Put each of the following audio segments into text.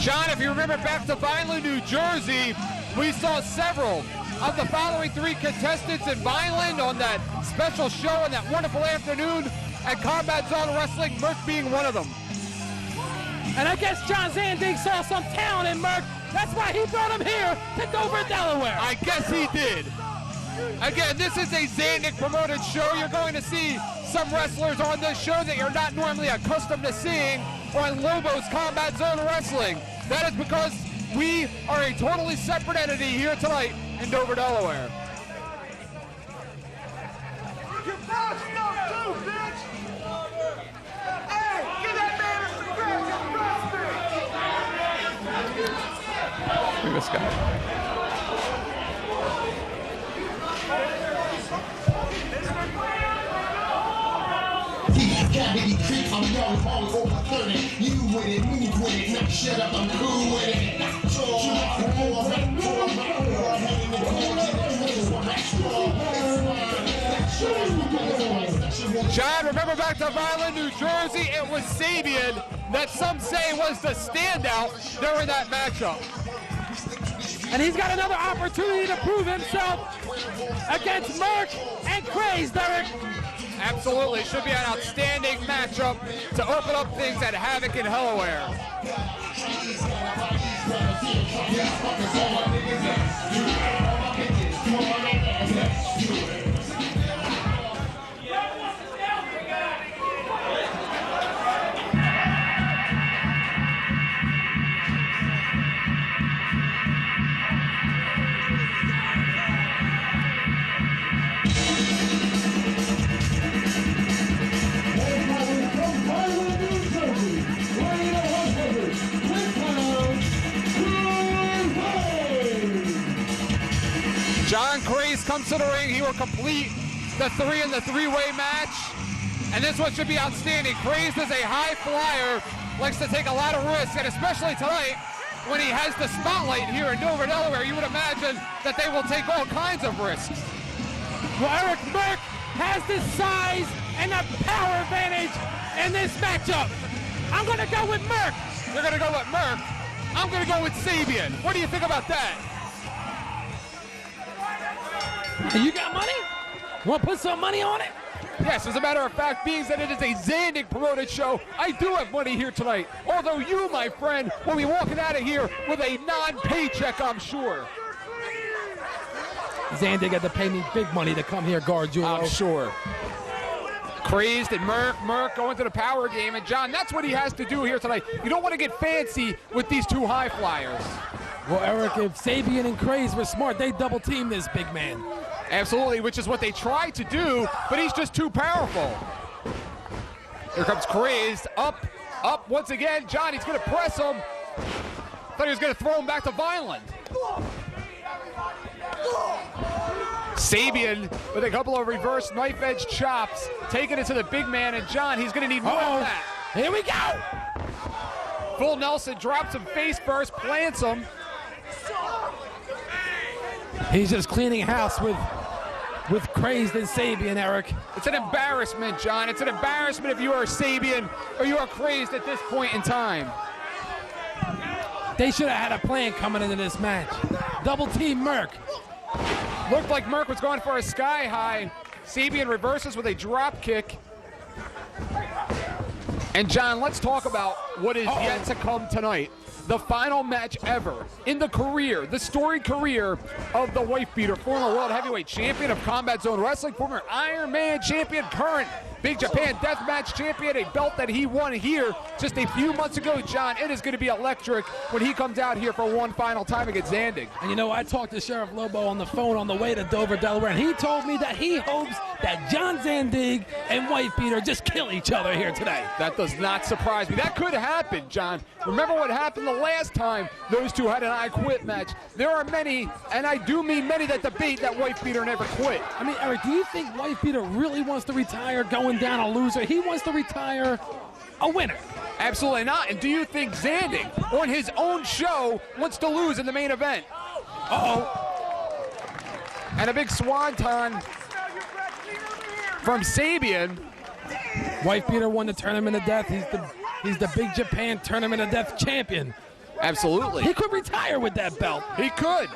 John, if you remember back to Vineland, New Jersey, we saw several of the following three contestants in Vineland on that special show on that wonderful afternoon at Combat Zone Wrestling, Merck being one of them. And I guess John Zandig saw some talent in Merck. That's why he brought him here to Dover, Delaware. I guess he did. Again, this is a Zandig promoted show. You're going to see some wrestlers on this show that you're not normally accustomed to seeing on Lobo's Combat Zone Wrestling. That is because we are a totally separate entity here tonight in Dover, Delaware. Look at this guy. Cavity creep, I'm young, all over 30. You with it, move with it, no shut up, I'm cool with it. John, remember back to Vineland, New Jersey, it was Sabian that some say was the standout during that matchup. And he's got another opportunity to prove himself against Merck and Craze, Derek. Absolutely, should be an outstanding matchup to open up things at Havoc in Delaware. John Craze comes to the ring. He will complete the three in the three-way match. And this one should be outstanding. Craze is a high flyer, likes to take a lot of risks, and especially tonight when he has the spotlight here in Dover, Delaware, you would imagine that they will take all kinds of risks. Well, Eric, Merck has the size and the power advantage in this matchup. I'm going to go with Merck. You're going to go with Merck. I'm going to go with Sabian. What do you think about that? You got money? Want to put some money on it? Yes, as a matter of fact, being that it is a Zandig promoted show, I do have money here tonight. Although you, my friend, will be walking out of here with a non-paycheck, I'm sure. Zandig had to pay me big money to come here, guard you. I'm sure. Crazed and Merck going to the power game. And John, that's what he has to do here tonight. You don't want to get fancy with these two high flyers. Well, Eric, if Sabian and Craze were smart, they'd double team this big man. Absolutely, which is what they tried to do, but he's just too powerful. Here comes Crazed, up once again. John, he's going to press him. Thought he was going to throw him back to Vineland. Sabian with a couple of reverse knife edge chops, taking it to the big man, and John, he's going to need more of that. Here we go. Full Nelson drops him face first, plants him. He's just cleaning house with Crazed and Sabian, Eric. It's an embarrassment, John. It's an embarrassment if you are Sabian or you are Crazed at this point in time. They should have had a plan coming into this match. Double team Merck. Looked like Merck was going for a sky high. Sabian reverses with a drop kick. And John, let's talk about what is yet to come tonight. The final match ever in the career, the storied career of the wife beater, former world heavyweight champion of Combat Zone Wrestling, former Iron Man champion, current Big Japan Deathmatch champion, a belt that he won here just a few months ago. John, it is going to be electric when he comes out here for one final time against Zandig. And you know, I talked to Sheriff Lobo on the phone on the way to Dover, Delaware, and he told me that he hopes that John Zandig and wife beater just kill each other here today. That does not surprise me. That could happen, John. Remember what happened the last time those two had an I Quit match. There are many, and I do mean many, that debate that wife beater never quit. I mean, Eric, do you think wife beater really wants to retire going down a loser? He wants to retire a winner. Absolutely not. And do you think Zandig, on his own show, wants to lose in the main event? Uh-oh. And a big swanton from Sabian. Wife beater won the Tournament of Death. He's the Big Japan Tournament of Death champion. Absolutely. He could retire with that belt. He could.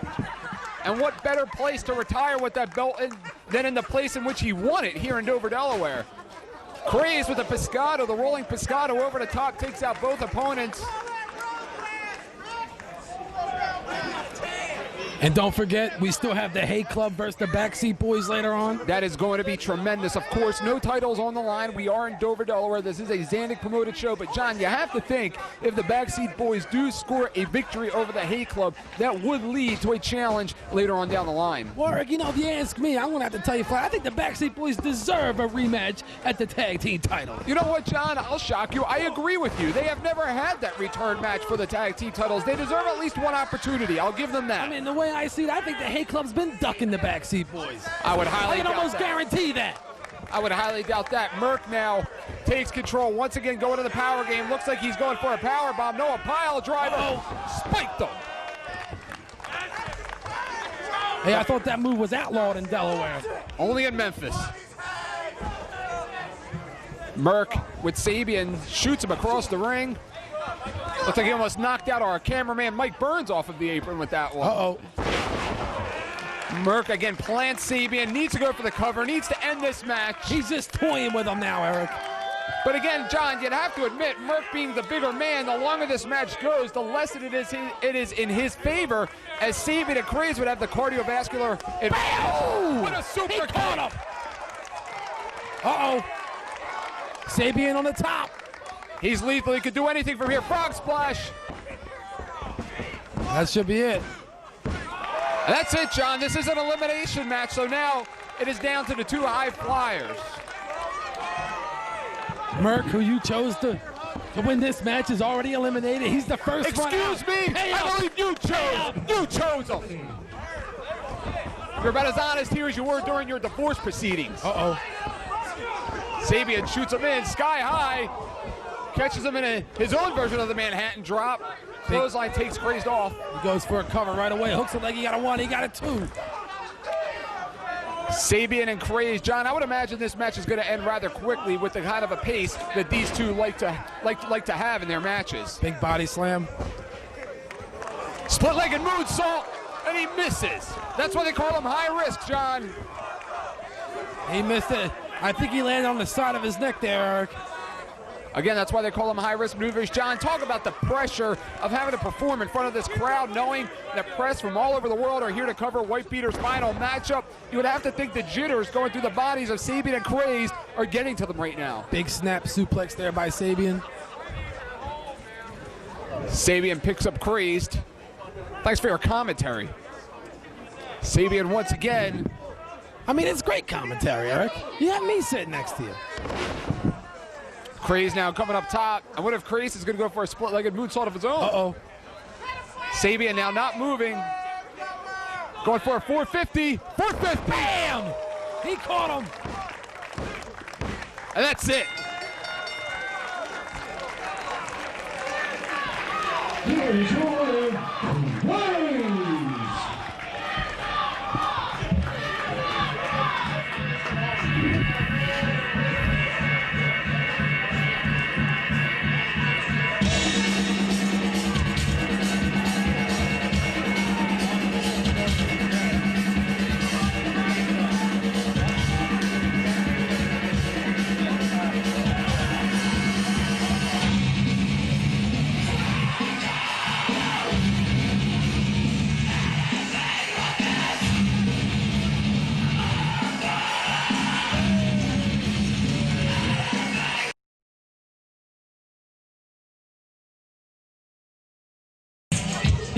And what better place to retire with that belt than in the place in which he won it here in Dover, Delaware. Craze with the Pescado, the rolling Pescado over the top, takes out both opponents. And don't forget, we still have the Hay Club versus the Backseat Boys later on. That is going to be tremendous. Of course, no titles on the line. We are in Dover, Delaware. This is a Zandig promoted show. But, John, you have to think if the Backseat Boys do score a victory over the Hay Club, that would lead to a challenge later on down the line. Warwick, you know, if you ask me, I'm going to have to tell you, I think the Backseat Boys deserve a rematch at the tag team title. You know what, John? I'll shock you. I agree with you. They have never had that return match for the tag team titles. They deserve at least one opportunity. I'll give them that. I mean, the way I see it, I think the Hay Club's been ducking the Backseat Boys. I would highly doubt that. I can almost guarantee that. I would highly doubt that. Merck now takes control. Once again, going to the power game. Looks like he's going for a power bomb. No, a pile driver. Spiked him. Hey, I thought that move was outlawed in Delaware. Only in Memphis. Merck with Sabian shoots him across the ring. Looks like he almost knocked out our cameraman Mike Burns off of the apron with that one. Uh-oh. Merck again plants Sabian, needs to go for the cover, needs to end this match. He's just toying with him now, Eric. But again, John, you'd have to admit, Merck being the bigger man, the longer this match goes, the less it is in his favor, as Sabian and Craze would have the cardiovascular advantage. Oh! What a super He caught him! Uh-oh. Sabian on the top. He's lethal. He could do anything from here. Frog splash. That should be it. And that's it, John. This is an elimination match, so now it is down to the two high flyers. Merck, who you chose to win this match, is already eliminated. He's the first one out. Excuse me. I believe you chose him. You're about as honest here as you were during your divorce proceedings. Uh-oh. Sabian shoots him in sky high. Catches him in his own version of the Manhattan drop. Clothesline takes Crazed off. He goes for a cover right away. Hooks it like he got a one. He got a two. Sabian and Crazed. John, I would imagine this match is going to end rather quickly with the kind of a pace that these two like to have in their matches. Big body slam. Split-legged moonsault, and he misses. That's why they call him high risk, John. He missed it. I think he landed on the side of his neck there, Eric. Again, that's why they call them high-risk maneuvers. John, talk about the pressure of having to perform in front of this crowd, knowing that press from all over the world are here to cover White Beater's final matchup. You would have to think the jitters going through the bodies of Sabian and Crazed are getting to them right now. Big snap suplex there by Sabian. Sabian picks up Crazed. Thanks for your commentary. Sabian once again. I mean, it's great commentary, Eric. You have me sitting next to you. Craze now coming up top. I wonder if Craze is going to go for a split-legged moonsault of his own. Uh-oh. Sabian now not moving. Going for a 450. 450! Bam! He caught him. And that's it. Here is your Craze.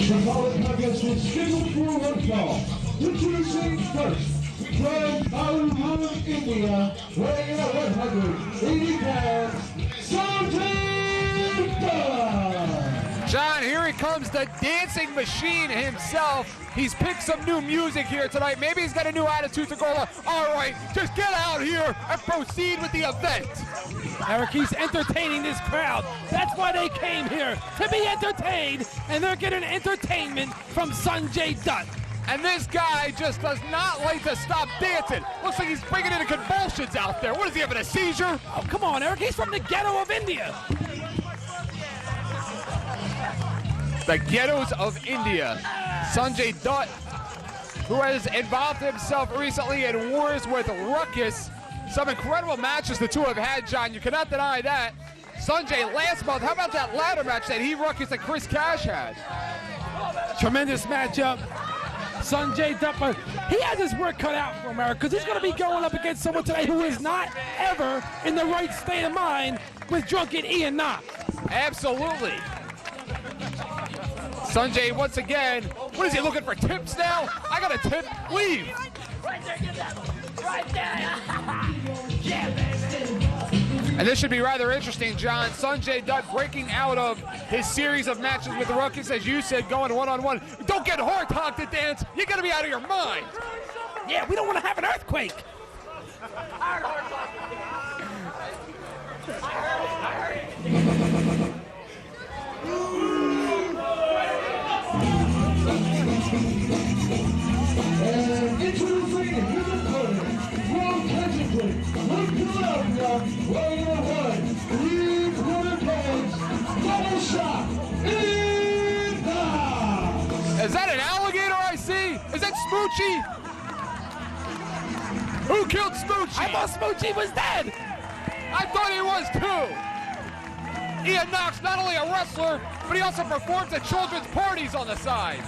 The following contest was scheduled for one fall. Introducing first, from Ballymoney, India, weighing in at 180 pounds, Sanjay. John, here he comes, the dancing machine himself. He's picked some new music here tonight. Maybe he's got a new attitude to go along. All right, just get out here and proceed with the event. Eric, he's entertaining this crowd. That's why they came here, to be entertained, and they're getting entertainment from Sanjay Dutt. And this guy just does not like to stop dancing. Looks like he's bringing in the convulsions out there. What is he, having a seizure? Oh, come on, Eric, he's from the ghetto of India. the ghettos of India. Sanjay Dutt, who has involved himself recently in wars with Ruckus. Some incredible matches the two have had, John. You cannot deny that. Sanjay last month, how about that ladder match that he, Ruckus, and Chris Cash had? Tremendous matchup. Sanjay Dutt, he has his work cut out for him, Eric, because he's going to be going up against someone today who is not ever in the right state of mind with drunken Ian Knox. Absolutely. Sanjay, once again, what is he looking for, tips now? I got a tip, leave. Right there, get that one. Right there. Yeah, baby. And this should be rather interesting, John. Sanjay Dutt breaking out of his series of matches with Ruckus, as you said, going one-on-one. Don't get hard-talked to dance. You got to be out of your mind. Yeah, we don't want to have an earthquake. And introducing his opponent, from Kensington, Philadelphia, weighing in 3/4 pounds, double shot, Impact! Is that an alligator I see? Is that Smoochie? Who killed Smoochie? I thought Smoochie was dead. I thought he was too. Ian Knox, not only a wrestler, but he also performs at children's parties on the side.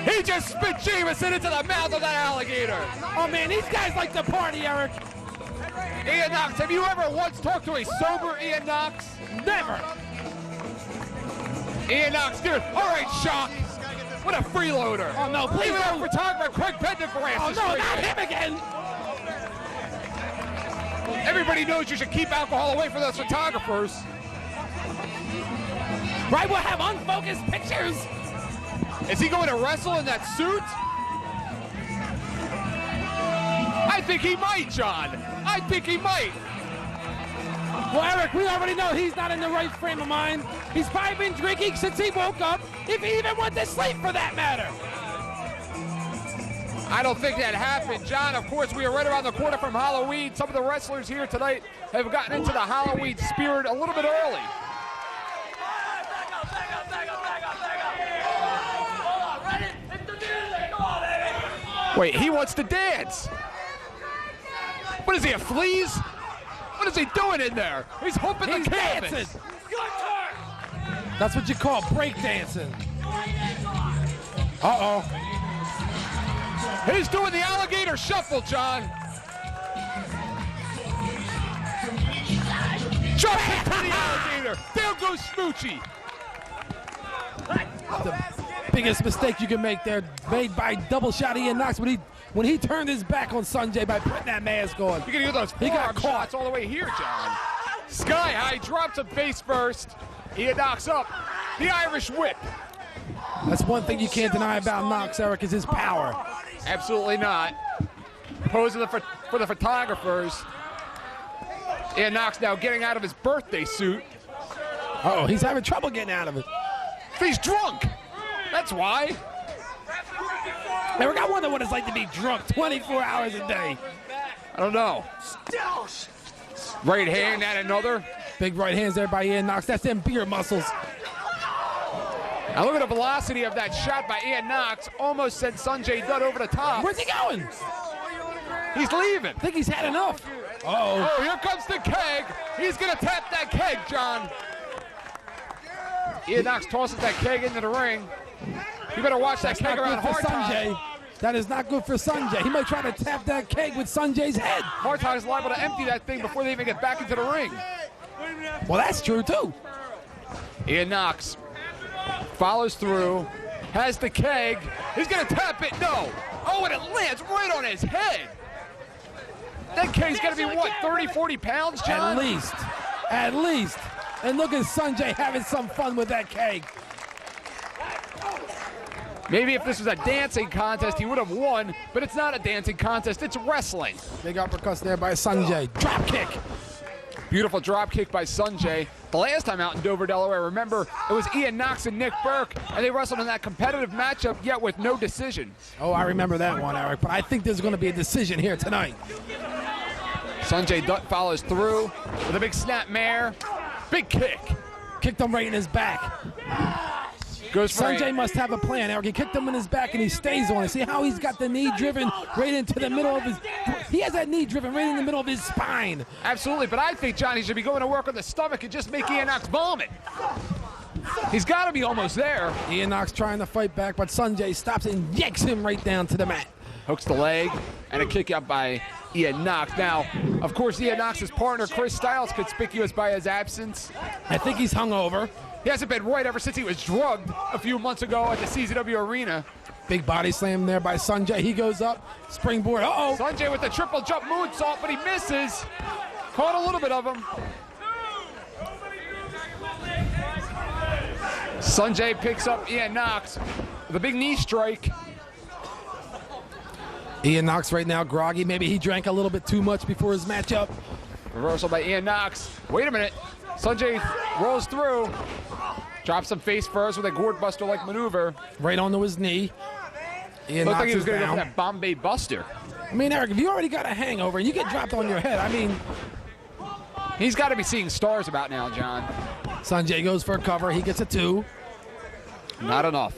He just spit Jameson into the mouth of that alligator. Oh, man, these guys like to party, Eric. Ian Knox, have you ever once talked to a sober Ian Knox? Never. Ian Knox, dude. All right, Shock. What a freeloader. Oh, no, please Even our don't. photographer, Craig Pendergrass. Oh, is no, free. not him again. Everybody knows you should keep alcohol away from those photographers. Right, we'll have unfocused pictures. Is he going to wrestle in that suit? I think he might, John. I think he might. Well, Eric, we already know he's not in the right frame of mind. He's probably been drinking since he woke up, if he even went to sleep for that matter. I don't think that happened, John. Of course, we are right around the corner from Halloween. Some of the wrestlers here tonight have gotten into the Halloween spirit a little bit early. Wait, he wants to dance. What is he, a fleas? What is he doing in there? He's humping He's the canvas. dancing. That's what you call break dancing. Uh-oh. He's doing the alligator shuffle, John. Drop kick to the alligator. There goes Smoochie. The biggest mistake you can make there, made by double shot Ian Knox when he turned his back on Sanjay by putting that mask on. You're gonna get those He got forearm caught. shots all the way here, John. Sky high, drops him face first. Ian Knox up. The Irish whip. That's one thing you can't deny about Knox, Eric, is his power. Absolutely not. Posing for the photographers. Ian Knox now getting out of his birthday suit. Uh-oh, he's having trouble getting out of it. He's drunk. That's why. Eric, I wonder what it's like to be drunk 24 hours a day. I don't know. Right hand and another. Big right hands there by Ian Knox. That's them beer muscles. Now look at the velocity of that shot by Ian Knox. Almost sent Sanjay Dutt over the top. Where's he going? He's leaving. I think he's had enough. Uh-oh. Oh, here comes the keg. He's going to tap that keg, John. Ian Knox tosses that keg into the ring. You better watch that That's keg not around good for Hard Time. Sanjay. That is not good for Sanjay. He might try to tap that keg with Sanjay's head. Hard Time is liable to empty that thing before they even get back into the ring. Well, that's true, too. Ian Knox follows through, has the keg. He's going to tap it. No. Oh, and it lands right on his head. That keg's going to be, what, 30, 40 pounds, John? At least. At least. And look at Sanjay having some fun with that keg. Maybe if this was a dancing contest, he would have won, but it's not a dancing contest. It's wrestling. Big uppercuts there by Sanjay. Drop kick. Beautiful drop kick by Sanjay. The last time out in Dover, Delaware, remember, it was Ian Knox and Nick Burke, and they wrestled in that competitive matchup, yet with no decision. Oh, I remember that one, Eric, but I think there's going to be a decision here tonight. Sanjay Dutt follows through with a big snap mare. Big kick. kicked him right in his back. Goes for Sanjay must have a plan, Eric. He kicked him in his back and he stays on it. See how he's got the knee driven right into the middle of his... He has that knee driven right in the middle of his spine. Absolutely, but I think Johnny should be going to work on the stomach and just make Ian Knox vomit. He's got to be almost there. Ian Knox trying to fight back, but Sanjay stops and yanks him right down to the mat. Hooks the leg, and a kick out by Ian Knox. Now, of course, Ian Knox's partner, Chris Styles, conspicuous by his absence. I think he's hungover. He hasn't been right ever since he was drugged a few months ago at the CZW Arena. Big body slam there by Sanjay. He goes up, springboard. Uh-oh. Sanjay with the triple jump moonsault, but he misses. Caught a little bit of him. Sanjay picks up Ian Knox with a big knee strike. Ian Knox right now groggy. Maybe he drank a little bit too much before his matchup. Reversal by Ian Knox. Wait a minute. Sanjay rolls through. Drops him face first with a gourd buster-like maneuver. Right onto his knee. Ian Looked Knox like he was is going to go down. for that Bombay Buster. I mean, Eric, if you already got a hangover and you get dropped on your head, I mean... He's got to be seeing stars about now, John. Sanjay goes for a cover. He gets a 2. Not enough.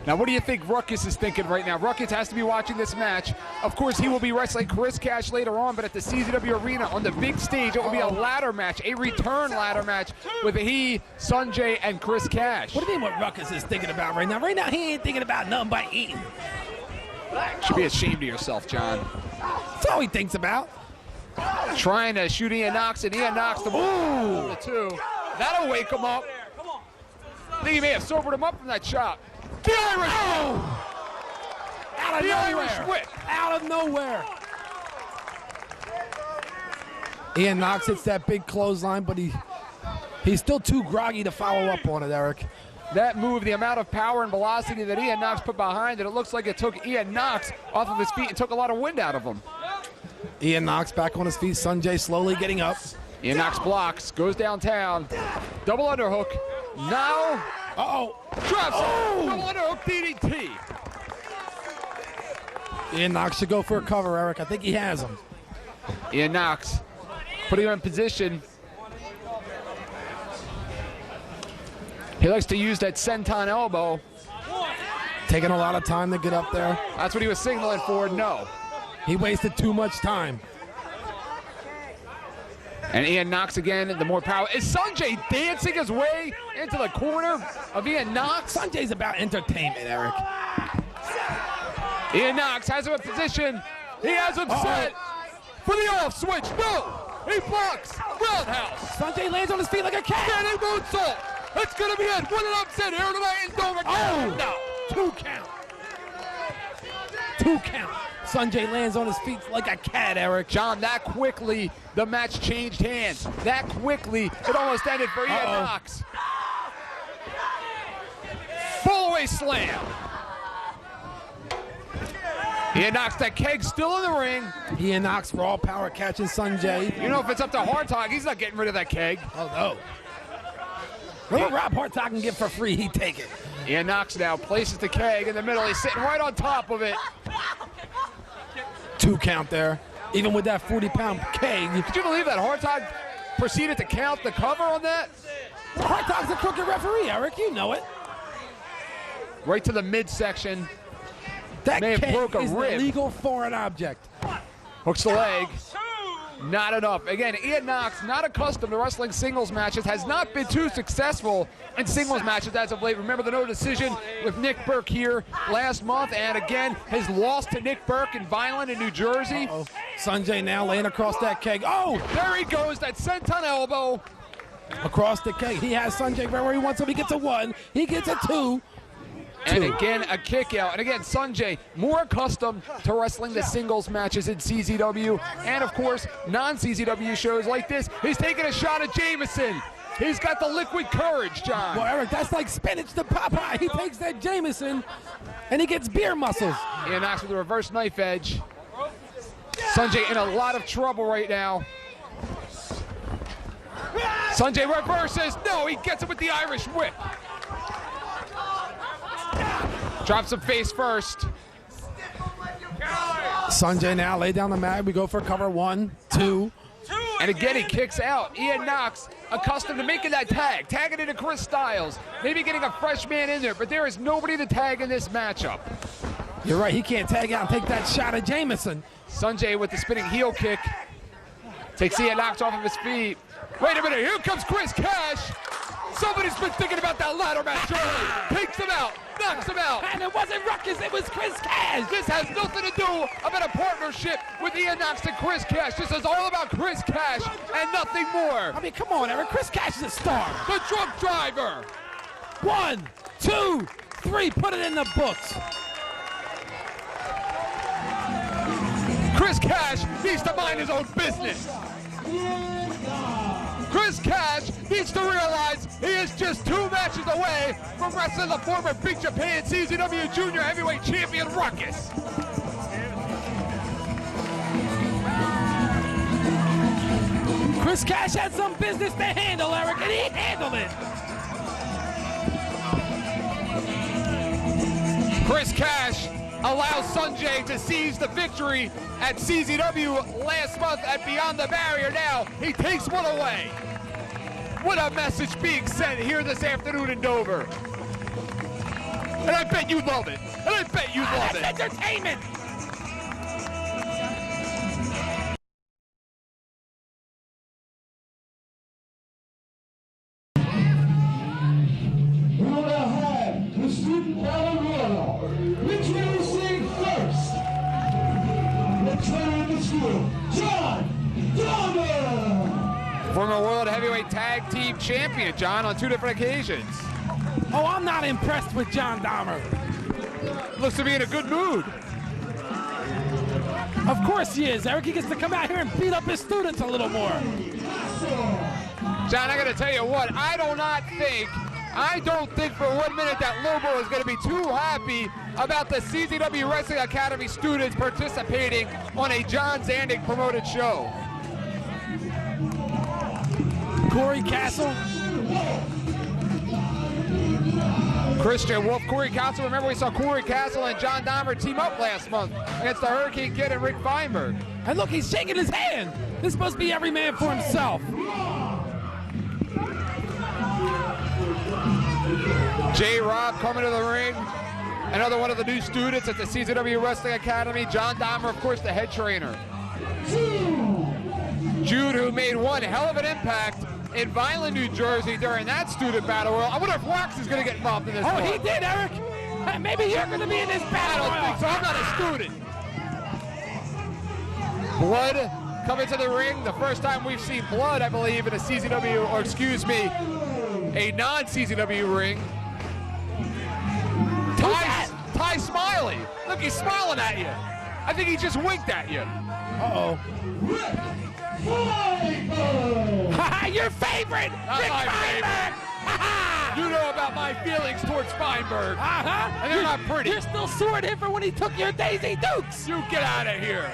Now, what do you think Ruckus is thinking right now? Ruckus has to be watching this match. Of course, he will be wrestling Chris Cash later on, but at the CZW Arena on the big stage, it will be a ladder match, a return ladder match with he, Sanjay, and Chris Cash. What do you mean what Ruckus is thinking about right now? Right now, he ain't thinking about nothing but eating. Should be ashamed of yourself, John. That's all he thinks about. Trying to shoot Ian Knox, and Ian Knox the 2. That'll wake him up. I think he may have sobered him up from that shot. The Irish! Out of The nowhere. Irish whip! Out of nowhere. Ian Knox hits that big clothesline, but he's still too groggy to follow up on it, Eric. That move, the amount of power and velocity that Ian Knox put behind it, it looks like it took Ian Knox off of his feet and took a lot of wind out of him. Ian Knox back on his feet. Sanjay slowly getting up. Ian Knox blocks, goes downtown. Double underhook. Now, drops it. Double underhook DDT. Ian Knox should go for a cover, Eric. I think he has him. Ian Knox putting him in position. He likes to use that senton elbow. Taking a lot of time to get up there. That's what he was signaling for. No. He wasted too much time. And Ian Knox again, the more power. Is Sanjay dancing his way into the corner of Ian Knox? Sanjay's about entertainment, Eric. Ian Knox has him in position. He has him set for the off switch. No! He blocks. Roundhouse. Sanjay lands on his feet like a cat. Standing moonsault. It's going to be it. What an upset here tonight in Dover. No. 2 count. 2 count. Sanjay lands on his feet like a cat, Eric. John, that quickly the match changed hands. That quickly it almost ended for Ian Knox. Full-away slam. Ian Knox, that keg still in the ring. Ian Knox raw power catching Sanjay. You know, if it's up to Hartog, he's not getting rid of that keg. Oh, no. Whatever Rob Hartog can get for free, he'd take it. Ian Knox now places the keg in the middle. He's sitting right on top of it. 2 count there. Even with that 40-pound keg. Could you believe that Hartog proceeded to count the cover on that? Hartog's a crooked referee, Eric. You know it. Right to the midsection. That May have keg broke a is rib. an illegal foreign object. Hooks the leg. Not enough. Again, Ian Knox, not accustomed to wrestling singles matches, has not been too successful in singles matches as of late. Remember the no decision with Nick Burke here last month, and again, his loss to Nick Burke in Vineland in New Jersey. Sanjay now laying across that keg. Oh! There he goes, that senton elbow. Across the keg. He has Sanjay right where he wants him. He gets a 1. He gets a 2. And again, a kick out. And again, Sanjay, more accustomed to wrestling the singles matches in CZW. And of course, non-CZW shows like this. He's taking a shot at Jameson. He's got the liquid courage, John. Well, Eric, that's like spinach to Popeye. He takes that Jameson, and he gets beer muscles. Ian Knox with a reverse knife edge. Sanjay in a lot of trouble right now. Sanjay reverses. No, he gets it with the Irish whip. Drops him face first. Sanjay now lay down the mat. We go for cover 1, 2. And again, he kicks out. Ian Knox, accustomed to making that tag, tagging into Chris Styles, maybe getting a fresh man in there, but there is nobody to tag in this matchup. You're right, he can't tag out and take that shot at Jameson. Sanjay with the spinning heel kick. Takes Ian Knox off of his feet. Wait a minute, here comes Chris Cash. Somebody's been thinking about that ladder match early. Takes him out, knocks him out. And it wasn't Ruckus, it was Chris Cash. This has nothing to do about a partnership with Ian Knox and Chris Cash. This is all about Chris Cash and nothing more. I mean, come on, Eric. Chris Cash is a star. The drunk driver. 1, 2, 3. Put it in the books. Chris Cash needs to mind his own business. Chris Cash needs to realize he is just 2 matches away from wrestling the former Big Japan CZW Junior Heavyweight Champion Ruckus. Chris Cash had some business to handle, Eric, and he handled it. Chris Cash allows Sanjay to seize the victory at CZW last month at Beyond the Barrier. Now he takes one away. What a message being sent here this afternoon in Dover. And I bet you love it. And I bet you love it. That's entertainment. We will now have the student battle royal. Introducing first, the trainer of the school, John Dahmer. Former World Heavyweight Tag Team Champion, John, on 2 different occasions. Oh, I'm not impressed with John Dahmer. Looks to be in a good mood. Of course he is, Eric. He gets to come out here and beat up his students a little more. John, I gotta tell you what, I don't think for 1 minute that Lobo is gonna be too happy about the CZW Wrestling Academy students participating on a John Zandig promoted show. Corey Castle. Christian Wolf, Corey Castle. Remember we saw Corey Castle and John Dahmer team up last month against the Hurricane Kid and Rick Feinberg. And look, he's shaking his hand. This must be every man for himself. J. Rob coming to the ring. Another one of the new students at the CZW Wrestling Academy. John Dahmer, of course, the head trainer. Jude, who made one hell of an impact in Vineland, New Jersey during that student battle royal. I wonder if Wax is going to get involved in this one. He did, Eric. Hey, maybe you're going to be in this I battle don't think so. I'm not a student. Blood coming to the ring. The first time we've seen Blood, I believe, in a CZW, or excuse me, a non-CZW ring. Ty Smiley. Look, he's smiling at you. I think he just winked at you. Uh-oh. Your favorite, Rick Feinberg. You know about my feelings towards Feinberg. And they're not pretty. You're still sore at him for when he took your Daisy Dukes. You get out of here.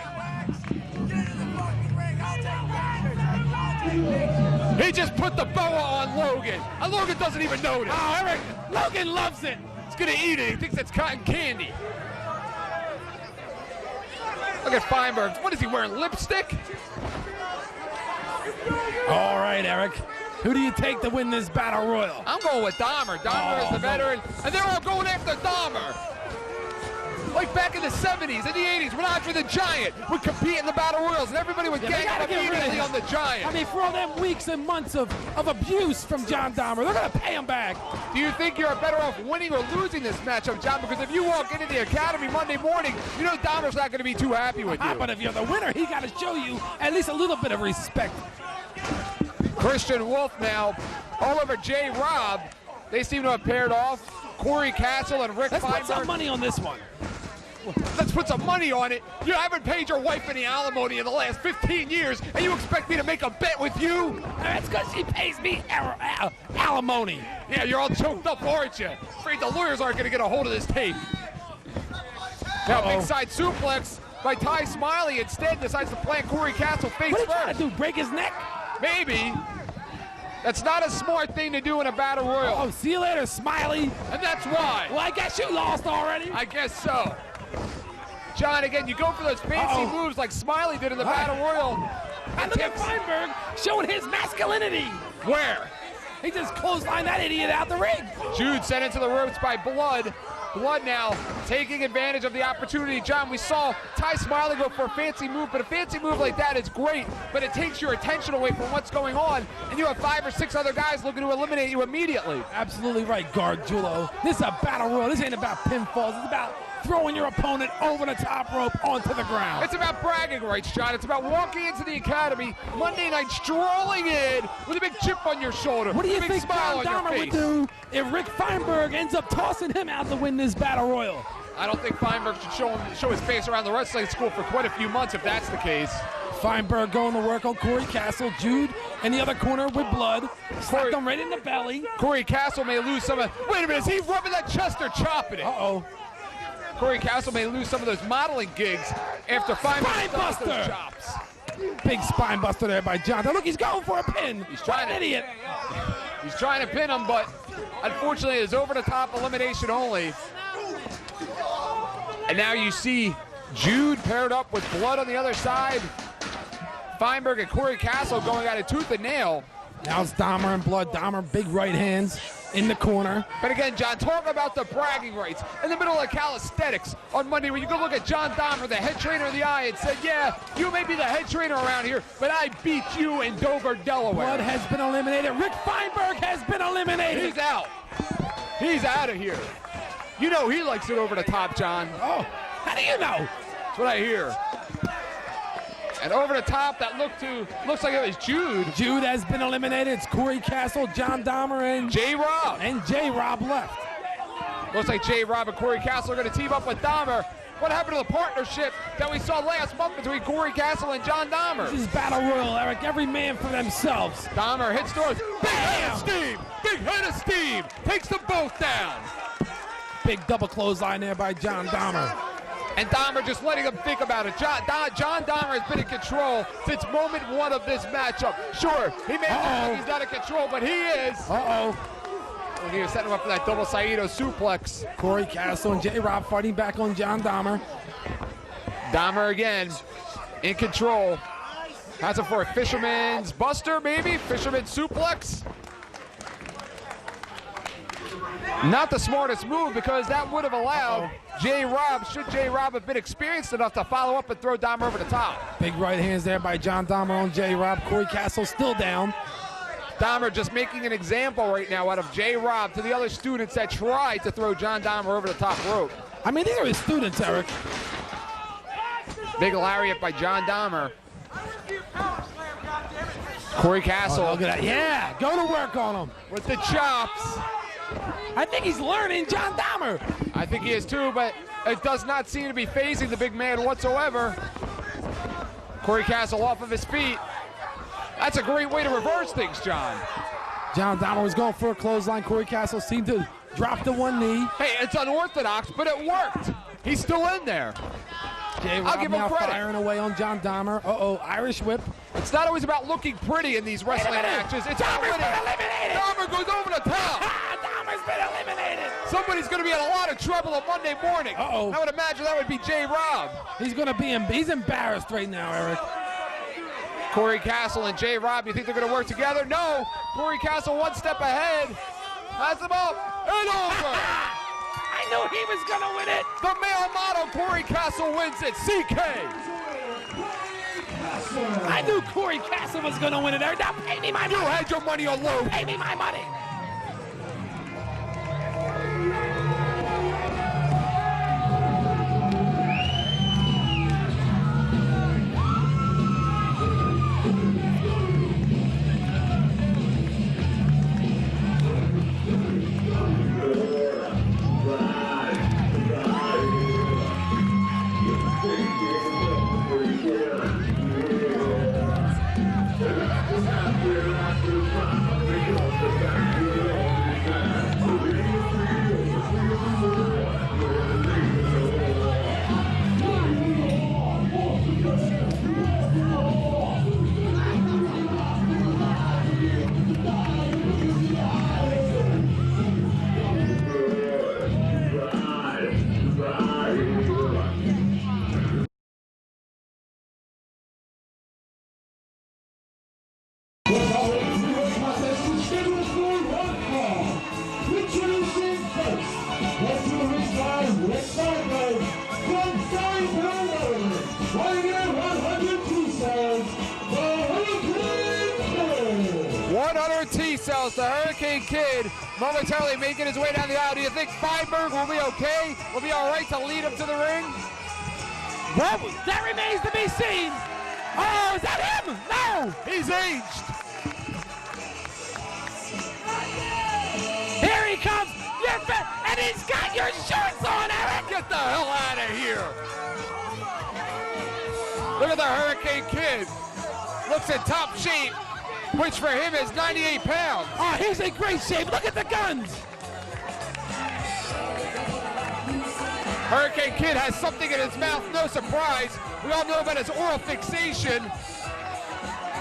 He just put the boa on Logan. And Logan doesn't even notice. Oh, Eric, Logan loves it. He's gonna eat it. He thinks it's cotton candy. Look at Feinberg. What is he wearing, lipstick? All right, Eric. Who do you take to win this battle royal? I'm going with Dahmer. Dahmer is the veteran, and they're all going after Dahmer. Like back in the 70s and the 80s when Andre the Giant would compete in the battle royals and everybody would gang up immediately on the Giant. I mean, for all them weeks and months of abuse from John Dahmer, they're going to pay him back. Do you think you're better off winning or losing this matchup, John? Because if you walk into the Academy Monday morning, you know Dahmer's not going to be too happy with you. But if you're the winner, he got to show you at least a little bit of respect. Christian Wolf now all over J. Rob. They seem to have paired off. Corey Castle and Rick Feinberg. Let's put some money on this one. Let's put some money on it. You haven't paid your wife any alimony in the last 15 years, and you expect me to make a bet with you? That's because she pays me alimony. Yeah, you're all choked up, aren't you? Afraid the lawyers aren't going to get a hold of this tape. Now, big side suplex by Ty Smiley instead decides to plant Corey Castle face first. What are you trying to do, break his neck? Maybe. That's not a smart thing to do in a battle royal. Oh, see you later, Smiley. And that's why. Well, I guess you lost already. I guess so. John, again, you go for those fancy moves like Smiley did in the battle royal. And look at Feinberg showing his masculinity. Where? He just clotheslined that idiot out the ring. Jude sent into the ropes by Blood. Blood now taking advantage of the opportunity. John, we saw Ty Smiley go for a fancy move, but a fancy move like that is great, but it takes your attention away from what's going on, and you have 5 or 6 other guys looking to eliminate you immediately. Absolutely right, Gargiulo. This is a battle royal. This ain't about pinfalls. It's about throwing your opponent over the top rope onto the ground. It's about bragging rights, John. It's about walking into the academy Monday night, strolling in with a big chip on your shoulder. What do you a big think smile John on your Dahmer would face. do if Rick Feinberg ends up tossing him out to win this battle royal? I don't think Feinberg should show his face around the wrestling school for quite a few months if that's the case. Feinberg going to work on Corey Castle. Jude in the other corner with Blood. Slapped him right in the belly. Corey Castle may lose some of... Wait a minute, is he rubbing that chest or chopping it? Uh-oh. Corey Castle may lose some of those modeling gigs after Feinberg does those Spinebuster! chops. Big spine buster there by John. Look, he's going for a pin. He's trying What an idiot. He's trying to pin him, but unfortunately it's over-the-top elimination only. And now you see Jude paired up with Blood on the other side. Feinberg and Corey Castle going at it tooth and nail. Now it's Dahmer and Blood. Dahmer, big right hands in the corner. But again, John, talk about the bragging rights in the middle of calisthenics on Monday when you go look at John Dahmer, the head trainer of the Eye, and said, yeah, you may be the head trainer around here, but I beat you in Dover, Delaware. Blood has been eliminated. Rick Feinberg has been eliminated. He's out. He's out of here. You know he likes it over the top, John. Oh, how do you know? That's what I hear. And over the top, that looks like it was Jude. Jude has been eliminated. It's Corey Castle, John Dahmer, and J-Rob. And J-Rob left. Looks like J-Rob and Corey Castle are going to team up with Dahmer. What happened to the partnership that we saw last month between Corey Castle and John Dahmer? This is Battle Royal, Eric. Every man for themselves. Dahmer hits doors. Big head of steam. Big head of steam. Takes them both down. Big double clothesline there by John Dahmer. And Dahmer just letting him think about it. John Dahmer has been in control since moment 1 of this matchup. Sure, he may look like he's not in control, but he is. Uh-oh. And he was setting him up for that double Saito suplex. Corey Castle and J-Rob fighting back on John Dahmer. Dahmer again in control. Has it for a fisherman's buster, maybe? Fisherman's suplex? Not the smartest move because that would have allowed J-Rob, should J-Rob have been experienced enough to follow up and throw Dahmer over the top. Big right hands there by John Dahmer on J-Rob. Corey Castle still down. Dahmer just making an example right now out of J-Rob to the other students that tried to throw John Dahmer over the top rope. I mean, these are his students, Eric. Big lariat by John Dahmer. Corey Castle. Oh, look at that. Yeah, go to work on him. With the chops. I think he's learning John Dahmer. I think he is too, but it does not seem to be phasing the big man whatsoever. Corey Castle off of his feet. That's a great way to reverse things, John. John Dahmer was going for a clothesline. Corey Castle seemed to drop to one knee. Hey, it's unorthodox, but it worked. He's still in there. I'll give him now credit. Firing away on John Dahmer. Uh-oh, Irish whip. It's not always about looking pretty in these wrestling matches. It's about winning. Dahmer goes over the top. Dahmer's been eliminated. Somebody's going to be in a lot of trouble on Monday morning. Uh-oh. I would imagine that would be J-Rob. He's embarrassed right now, Eric. Corey Castle and J-Rob, you think they're going to work together? No. Corey Castle one step ahead. Has him up and over. I knew he was going to win it. The male model, Corey Castle, wins it. CK. I knew Corey Castle was going to win it. Now pay me my money. You had your money on low. Pay me my money. Another T-cells. The Hurricane Kid momentarily making his way down the aisle. Do you think Feinberg will be okay? Will be all right to lead him to the ring? Well, that remains to be seen. Oh, is that him? No! He's aged. Here he comes. And he's got your shorts on, Eric. Get the hell out of here. Look at the Hurricane Kid. Looks in top shape, which for him is 98 pounds. Oh, he's in great shape. Look at the guns. Hurricane Kid has something in his mouth, no surprise. We all know about his oral fixation.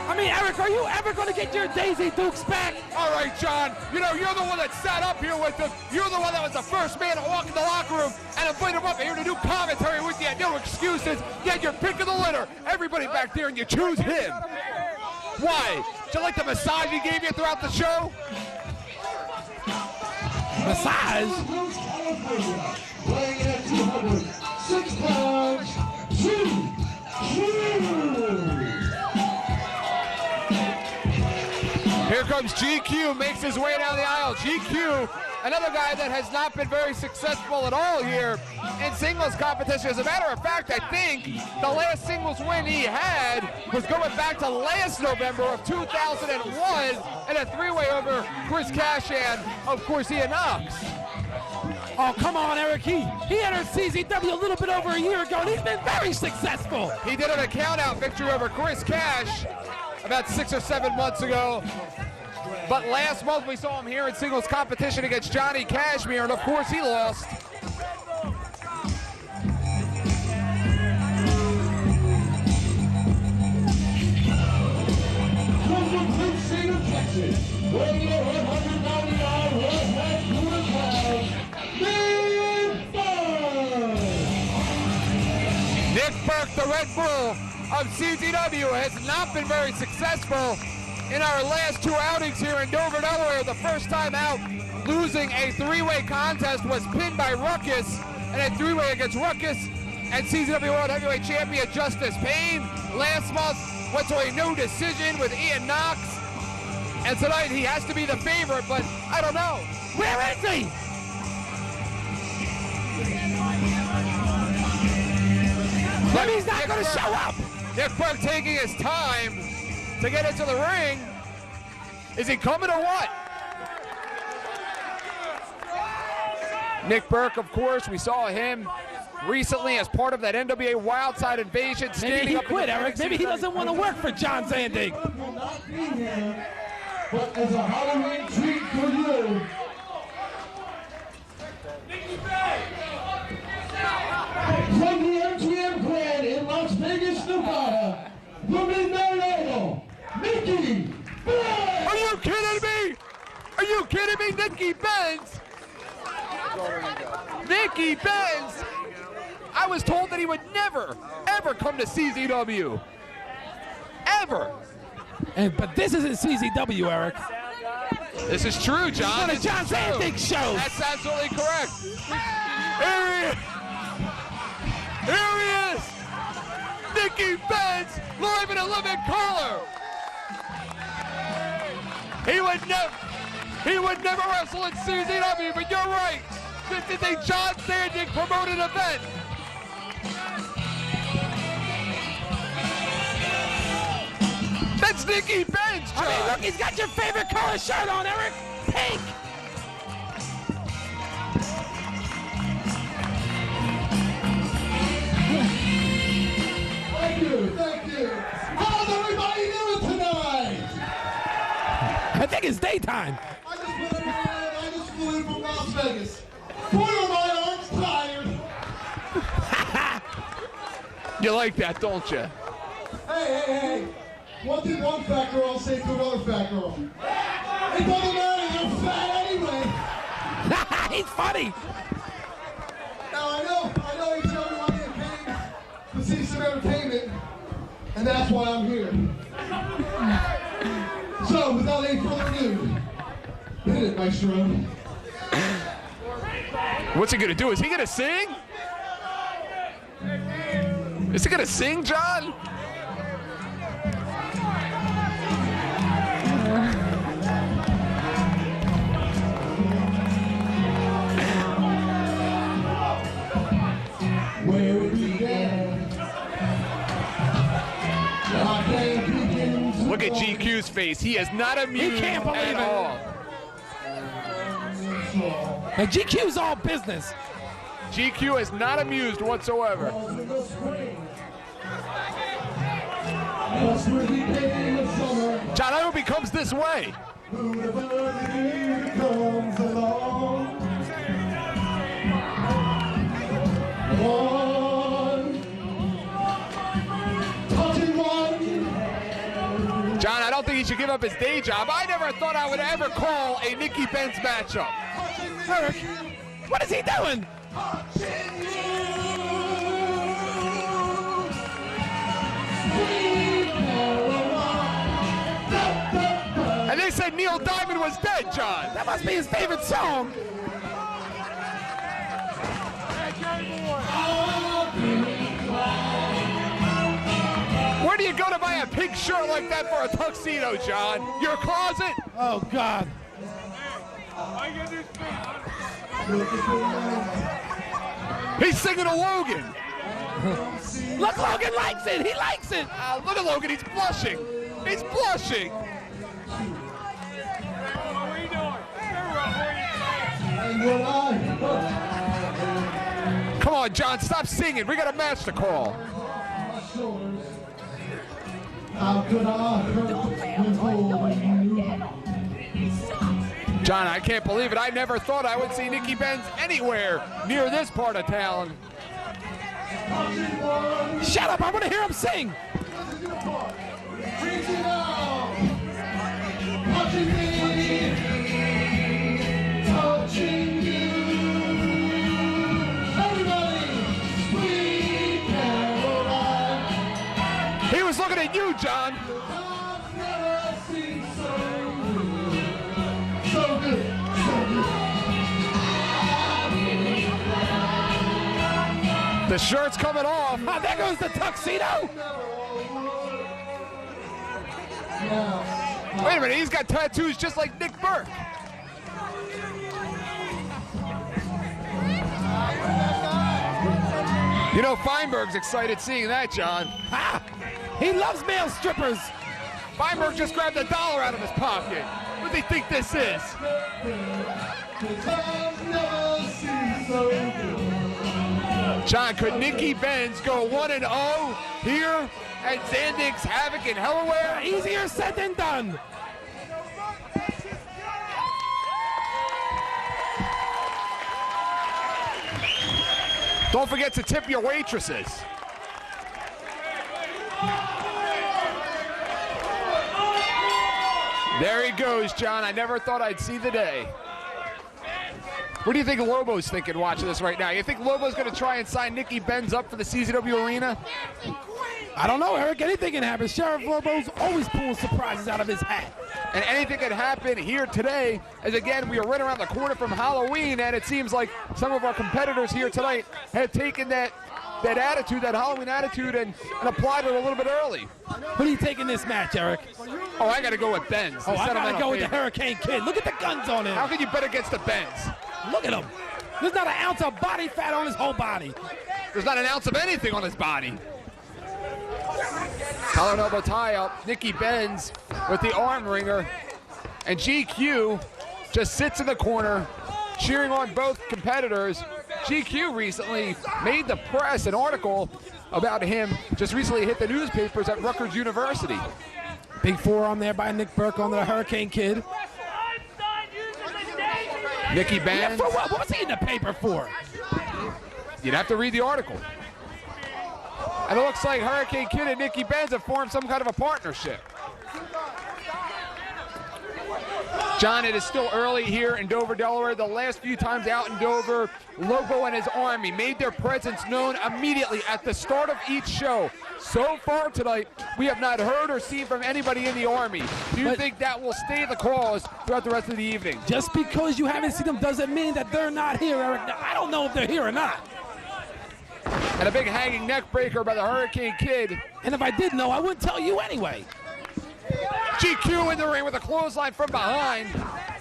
I mean, Eric, are you ever going to get your Daisy Dukes back? All right, John, you know, you're the one that sat up here with him. You're the one that was the first man to walk in the locker room and invite him up here to do commentary with you. No excuses. Get your pick of the litter. Everybody back there, and you choose him. Why? Do you like the massage he gave you throughout the show? Massage? Weighing in at 206 pounds, 2. Here comes GQ, makes his way down the aisle. GQ, another guy that has not been very successful at all here in singles competition. As a matter of fact, I think the last singles win he had was going back to last November of 2001 in a three-way over Chris Cash and, of course, Ian Knox. Oh, come on, Eric. He entered CZW a little bit over a year ago, and he's been very successful. He did a count-out victory over Chris Cash about 6 or 7 months ago. But last month we saw him here in singles competition against Johnny Cashmere, and of course he lost. From the great state of Texas, weighing in at 199 pounds, Nick Burke, the Red Bull of CZW, has not been very successful in our last two outings here in Dover, Delaware. The first time out, losing a three-way contest, was pinned by Ruckus, and a three-way against Ruckus and CZW World Heavyweight Champion Justice Payne. Last month went to a no decision with Ian Knox, and tonight he has to be the favorite, but I don't know. Where is he? Maybe he's not going to show up. Nick Burke taking his time to get into the ring. Is he coming or what? Nick Burke, of course, we saw him recently as part of that NWA Wildside Invasion. Maybe he quit, Eric. Maybe he doesn't want to work for John Zandig. will not be here, but as a Halloween treat for you. From the MGM Grand in Las Vegas, Nevada, the Midnight Idol, Nikki Benz! Are you kidding me? Are you kidding me? Nikki Benz? Nikki Benz? I was told that he would never, ever come to CZW. Ever. But this isn't CZW, Eric. This is true, John. It's one of John Zandig's shows. That's absolutely correct. Here he is. Here he is. Nikki Benz, live in a living color. He would never wrestle at CZW, but you're right. This is a John Zandig promoted event. That's Nikki Benz, John. I mean, look, he's got your favorite color shirt on, Eric. Pink. Thank you. How's everybody doing tonight? I think it's daytime. I just flew in from Las Vegas. Boy, are my arms tired. You like that, don't you? Hey. One thing, one fat girl, say to another fat girl. It doesn't matter, you're fat anyway. He's funny. Now I know each other want to get paid to see some entertainment, and that's why I'm here. So, without any further ado, hit it, Maestro. What's he gonna do? Is he gonna sing? Is he gonna sing, John? face. He is not amused can't believe at it. all. And GQ's all business. GQ is not amused whatsoever. John, I hope he comes this way. John, I don't think he should give up his day job. I never thought I would ever call a Nicky Benz matchup. Eric, what is he doing? And they said Neil Diamond was dead, John. That must be his favorite song. Where do you go to buy a pink shirt like that for a tuxedo, John? Your closet? Oh, God. He's singing to Logan. Look, Logan likes it. He likes it. Look at Logan. He's blushing. He's blushing. Come on, John. Stop singing. We got a match to call. John, I can't believe it. I never thought I would see Nicky Benz anywhere near this part of town. Shut up. I want to hear him sing. He was looking at you, John. The shirt's coming off. Oh, there goes the tuxedo. Wait a minute, he's got tattoos just like Nick Burke. You know, Feinberg's excited seeing that, John. Ha! He loves male strippers. Feinberg just grabbed $1 out of his pocket. What do they think this is? John, could Nicky Benz go 1-0 here at Zandig's Havoc in Delaware? Easier said than done. Don't forget to tip your waitresses. There he goes, John. I never thought I'd see the day. What do you think Lobo's thinking watching this right now? You think Lobo's going to try and sign Nicky Benz up for the CZW Arena? I don't know, Eric. Anything can happen. Sheriff Lobo's always pulling surprises out of his hat. And anything can happen here today, as again, we are right around the corner from Halloween, and it seems like some of our competitors here tonight have taken that attitude, that Halloween attitude, and applied it a little bit early. Who do you take in this match, Eric? Oh, I got to go with Benz. Oh, I got to go with the Hurricane Kid. Look at the guns on him. How can you bet against the Benz? Look at him. There's not an ounce of body fat on his whole body. There's not an ounce of anything on his body. Collar elbow tie up. Nicky Benz with the arm wringer. And GQ just sits in the corner cheering on both competitors. GQ recently made the press an article about him, just recently hit the newspapers at Rutgers University. Big forearm there by Nick Burke on the Hurricane Kid. Nicky Benz. Yeah, for what? What was he in the paper for? You'd have to read the article. And it looks like Hurricane Kid and Nicky Benz have formed some kind of a partnership. John, it is still early here in Dover, Delaware. The last few times out in Dover, Lobo and his army made their presence known immediately at the start of each show. So far tonight, we have not heard or seen from anybody in the army. Do you think that will stay the cause throughout the rest of the evening? Just because you haven't seen them doesn't mean that they're not here, Eric. Now, I don't know if they're here or not. And a big hanging neck breaker by the Hurricane Kid. And if I did know, I wouldn't tell you anyway. GQ in the ring with a clothesline from behind,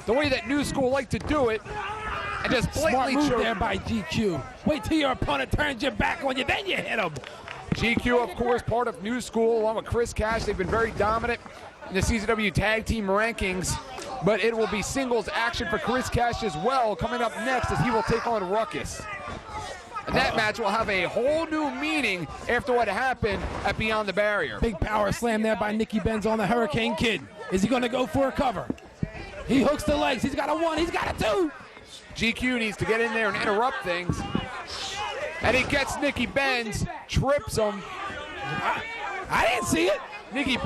the way that New School like to do it, and just blatantly Smart move choke. there by GQ. Wait till your opponent turns your back on you, then you hit him. GQ, of course, part of New School, along with Chris Cash. They've been very dominant in the CZW Tag Team Rankings, but it will be singles action for Chris Cash as well coming up next as he will take on Ruckus. And that match will have a whole new meaning after what happened at Beyond the Barrier. Big power slam there by Nicky Benz on the Hurricane Kid. Is he going to go for a cover? He hooks the legs. He's got a 1. He's got a 2. GQ needs to get in there and interrupt things. And he gets Nicky Benz, trips him. I didn't see it. Nicky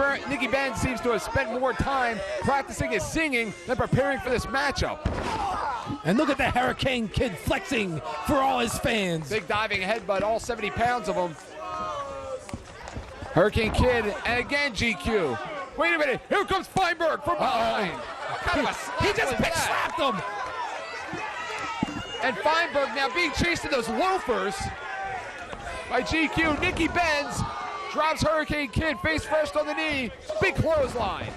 Benz seems to have spent more time practicing his singing than preparing for this matchup. And look at the Hurricane Kid flexing for all his fans. Big diving headbutt, all 70 pounds of him. Hurricane Kid, and again GQ. Wait a minute, here comes Feinberg from behind. What kind of a slap He just was pitch that? slapped him. And Feinberg now being chased in those loafers by GQ. Nicky Benz drops Hurricane Kid face first on the knee. Big clothesline.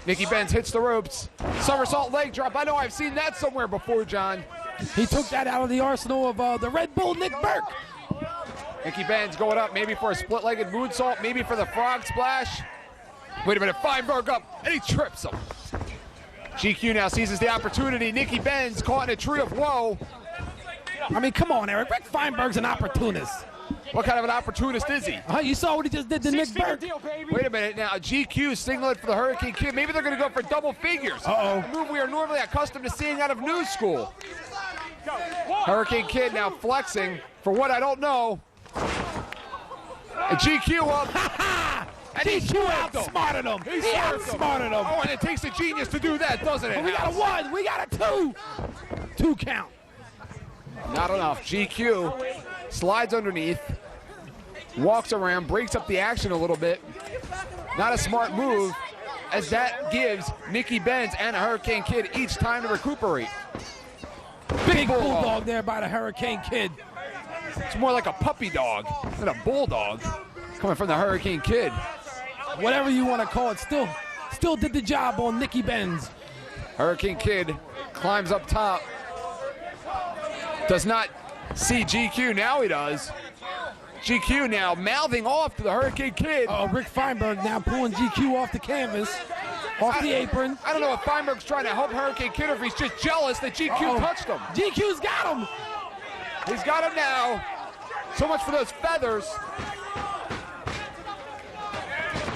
Nicky Benz hits the ropes. Somersault leg drop. I know I've seen that somewhere before, John. He took that out of the arsenal of the Red Bull Nick Burke. Nicky Benz going up maybe for a split-legged moonsault, maybe for the frog splash. Wait a minute, Feinberg up, and he trips him. GQ now seizes the opportunity. Nicky Benz caught in a tree of woe. I mean, come on, Eric. Rick Feinberg's an opportunist. What kind of an opportunist is he? You saw what he just did to Nick Burke. Wait a minute now, GQ signaling for the Hurricane Kid. Maybe they're going to go for double figures. Uh-oh. A move we are normally accustomed to seeing out of New School. Hurricane Kid now flexing for what I don't know. And GQ up. And he GQ swerved him. outsmarted him. He outsmarted him. Oh, and it takes a genius to do that, doesn't it? We got a 1. We got a 2. 2 count. Not enough. GQ slides underneath, walks around, breaks up the action a little bit. Not a smart move, as that gives Nicky Benz and a Hurricane Kid each time to recuperate. Big bulldog there by the Hurricane Kid. It's more like a puppy dog than a bulldog coming from the Hurricane Kid. Whatever you want to call it, still did the job on Nicky Benz. Hurricane Kid climbs up top. Does not see GQ, now he does. GQ now mouthing off to the Hurricane Kid. Rick Feinberg now pulling GQ off the canvas, off the apron. I don't know if Feinberg's trying to help Hurricane Kid or if he's just jealous that GQ touched him. GQ's got him. He's got him now. So much for those feathers.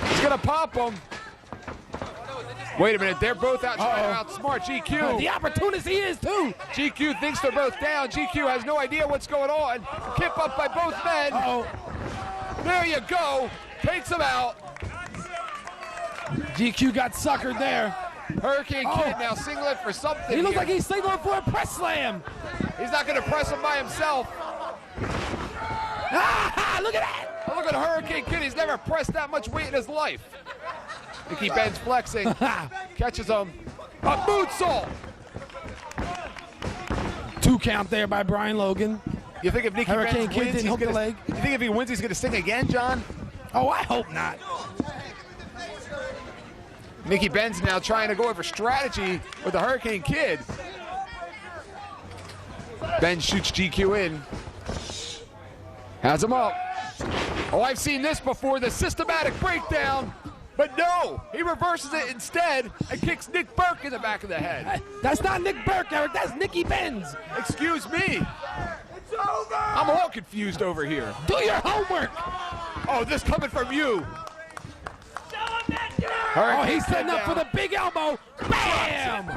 He's gonna pop him. Wait a minute, they're both out trying to outsmart GQ. The opportunist he is too. GQ thinks they're both down. GQ has no idea what's going on. Kip up by both men. There you go. Takes him out. GQ got suckered there. Hurricane Kid now singling for something. He looks here. like he's signaling for a press slam. He's not going to press him by himself. Look at that. Oh, look at Hurricane Kid. He's never pressed that much weight in his life. Nicky Benz flexing. Catches him. A moonsault. 2 count there by Brian Logan. You think if Nicky Hurricane Benz Kid wins, didn't hook the leg? You think if he wins, he's going to sing again, John? Oh, I hope not. Nicky Benz now trying to go over strategy with the Hurricane Kid. Benz shoots GQ in. Has him up. Oh, I've seen this before, the systematic breakdown. But no, he reverses it instead and kicks Nick Burke in the back of the head. That's not Nick Burke, Eric. That's Nicky Benz. Excuse me. It's over. I'm all confused over here. Do your homework. Oh, this coming from you. Oh, he's setting up for the big elbow. Bam!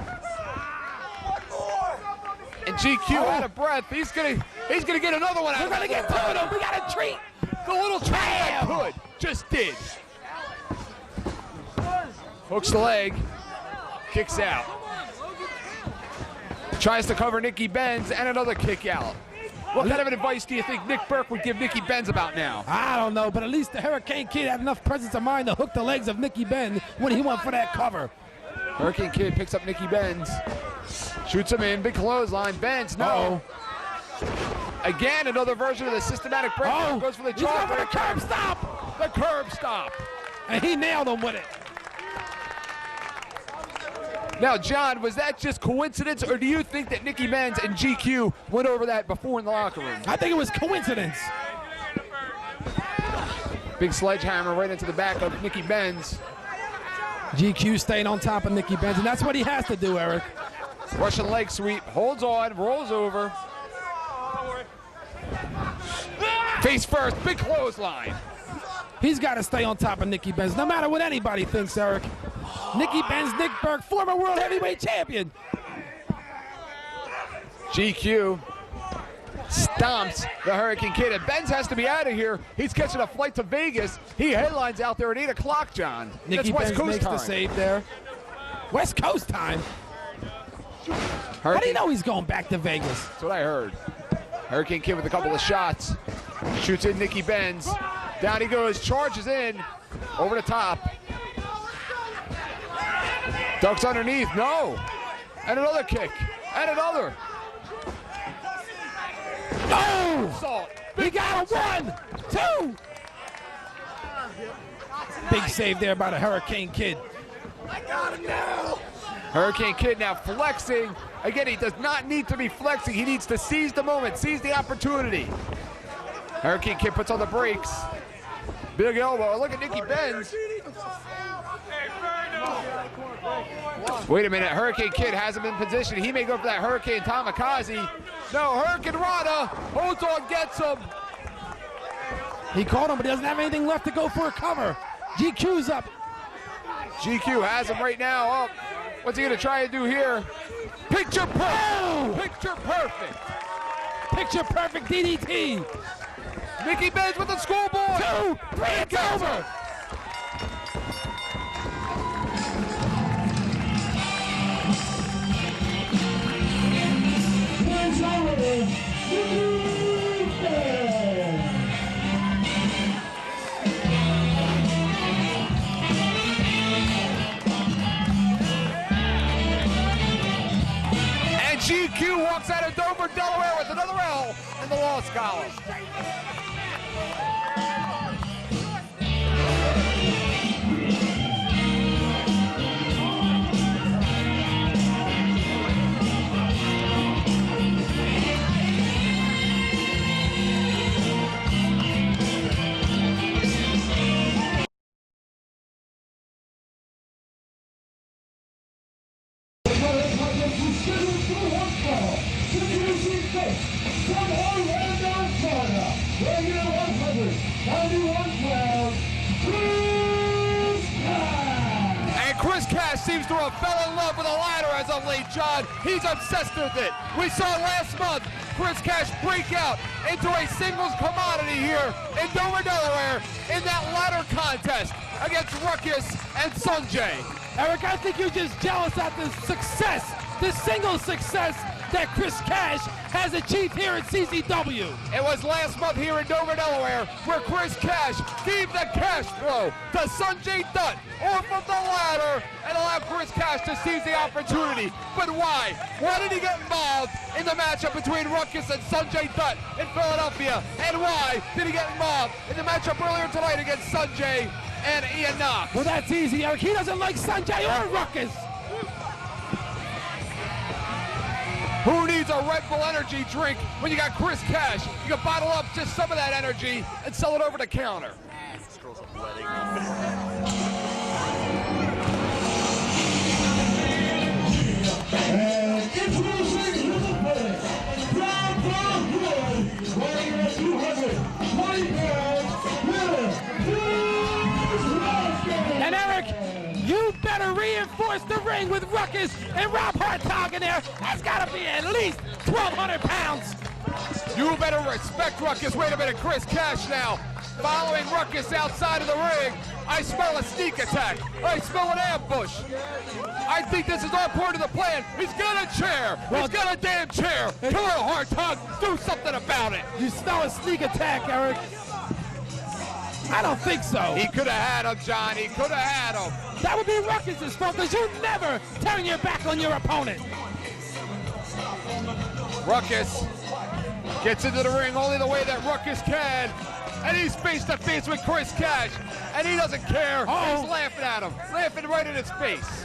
And GQ out of breath. He's gonna get another one out. We're gonna get 2 of them. We got a treat. The little treat that could just did. Hooks the leg, kicks out. Tries to cover Nicky Benz and another kick out. What kind of advice do you think Nick Burke would give Nicky Benz about now? I don't know, but at least the Hurricane Kid had enough presence of mind to hook the legs of Nicky Benz when he went for that cover. Hurricane Kid picks up Nicky Benz, shoots him in, big clothesline. Benz, no. Again, another version of the systematic breakdown. Goes for the he's going for the curb stop. The curb stop. And he nailed him with it. Now, John, was that just coincidence, or do you think that Nicky Benz and GQ went over that before in the locker room? I think it was coincidence. Big sledgehammer right into the back of Nicky Benz. GQ staying on top of Nicky Benz, and that's what he has to do, Eric. Russian leg sweep, holds on, rolls over. Face first, big clothesline. He's got to stay on top of Nicky Benz, no matter what anybody thinks, Eric. Nicky Benz, Nick Burke, former world heavyweight champion. GQ stomps the Hurricane Kid, and Benz has to be out of here. He's catching a flight to Vegas. He headlines out there at 8 o'clock, John. Nicky That's West Benz Coast makes time. the save there. West Coast time. How do you know he's going back to Vegas? That's what I heard. Hurricane Kid with a couple of shots. Shoots in Nicky Benz. Down he goes, charges in. Over the top. Ducks underneath, no. And another kick. And another. Oh! Salt. He got a 1, 2. Big save there by the Hurricane Kid. Hurricane Kid now flexing. Again, he does not need to be flexing. He needs to seize the moment, seize the opportunity. Hurricane Kid puts on the brakes. Big elbow. Look at Nicky Benz. Wait a minute. Hurricane Kid has him in position. He may go for that Hurricane Kamikaze. No, Hurricane Rana holds on, gets him. He caught him, but he doesn't have anything left to go for a cover. GQ's up. GQ has him right now up. What's he going to try and do here? Picture perfect. Oh! Picture perfect. Picture perfect DDT. Nicky Benz with the schoolboy. 2, 3, it's over. And GQ walks out of Dover, Delaware with another L in the loss column. Seems to have fell in love with a ladder as of late, John. He's obsessed with it. We saw last month Chris Cash break out into a singles commodity here in Dover, Delaware in that ladder contest against Ruckus and Sanjay. Eric, I think you're just jealous at the success, the single success that Chris Cash has achieved here at CCW. It was last month here in Dover, Delaware, where Chris Cash gave the cash throw to Sanjay Dutt off of the ladder and allowed Chris Cash to seize the opportunity. But why? Why did he get involved in the matchup between Ruckus and Sanjay Dutt in Philadelphia? And why did he get involved in the matchup earlier tonight against Sanjay and Ian Knox? Well, that's easy, Eric. He doesn't like Sanjay or Ruckus. Who needs a Red Bull energy drink when you got Chris Cash? You can bottle up just some of that energy and sell it over the counter. And introducing his opponent, Brown Wood, weighing at 220 pounds, winner, And Eric, you better reinforce the ring with Ruckus and Rob Hartog in there. That's got to be at least 1,200 pounds. You better respect Ruckus. Wait a minute, Chris Cash now. Following Ruckus outside of the ring. I smell a sneak attack. I smell an ambush. I think this is all part of the plan. He's got a chair. He's got a damn chair. Come on, Hartog, do something about it. You smell a sneak attack, Eric? I don't think so. He could have had him, John. He could have had him. That would be Ruckus' fault, because you never turn your back on your opponent. Ruckus gets into the ring only the way that Ruckus can. And he's face to face with Chris Cash. And he doesn't care. He's laughing at him. Laughing right in his face.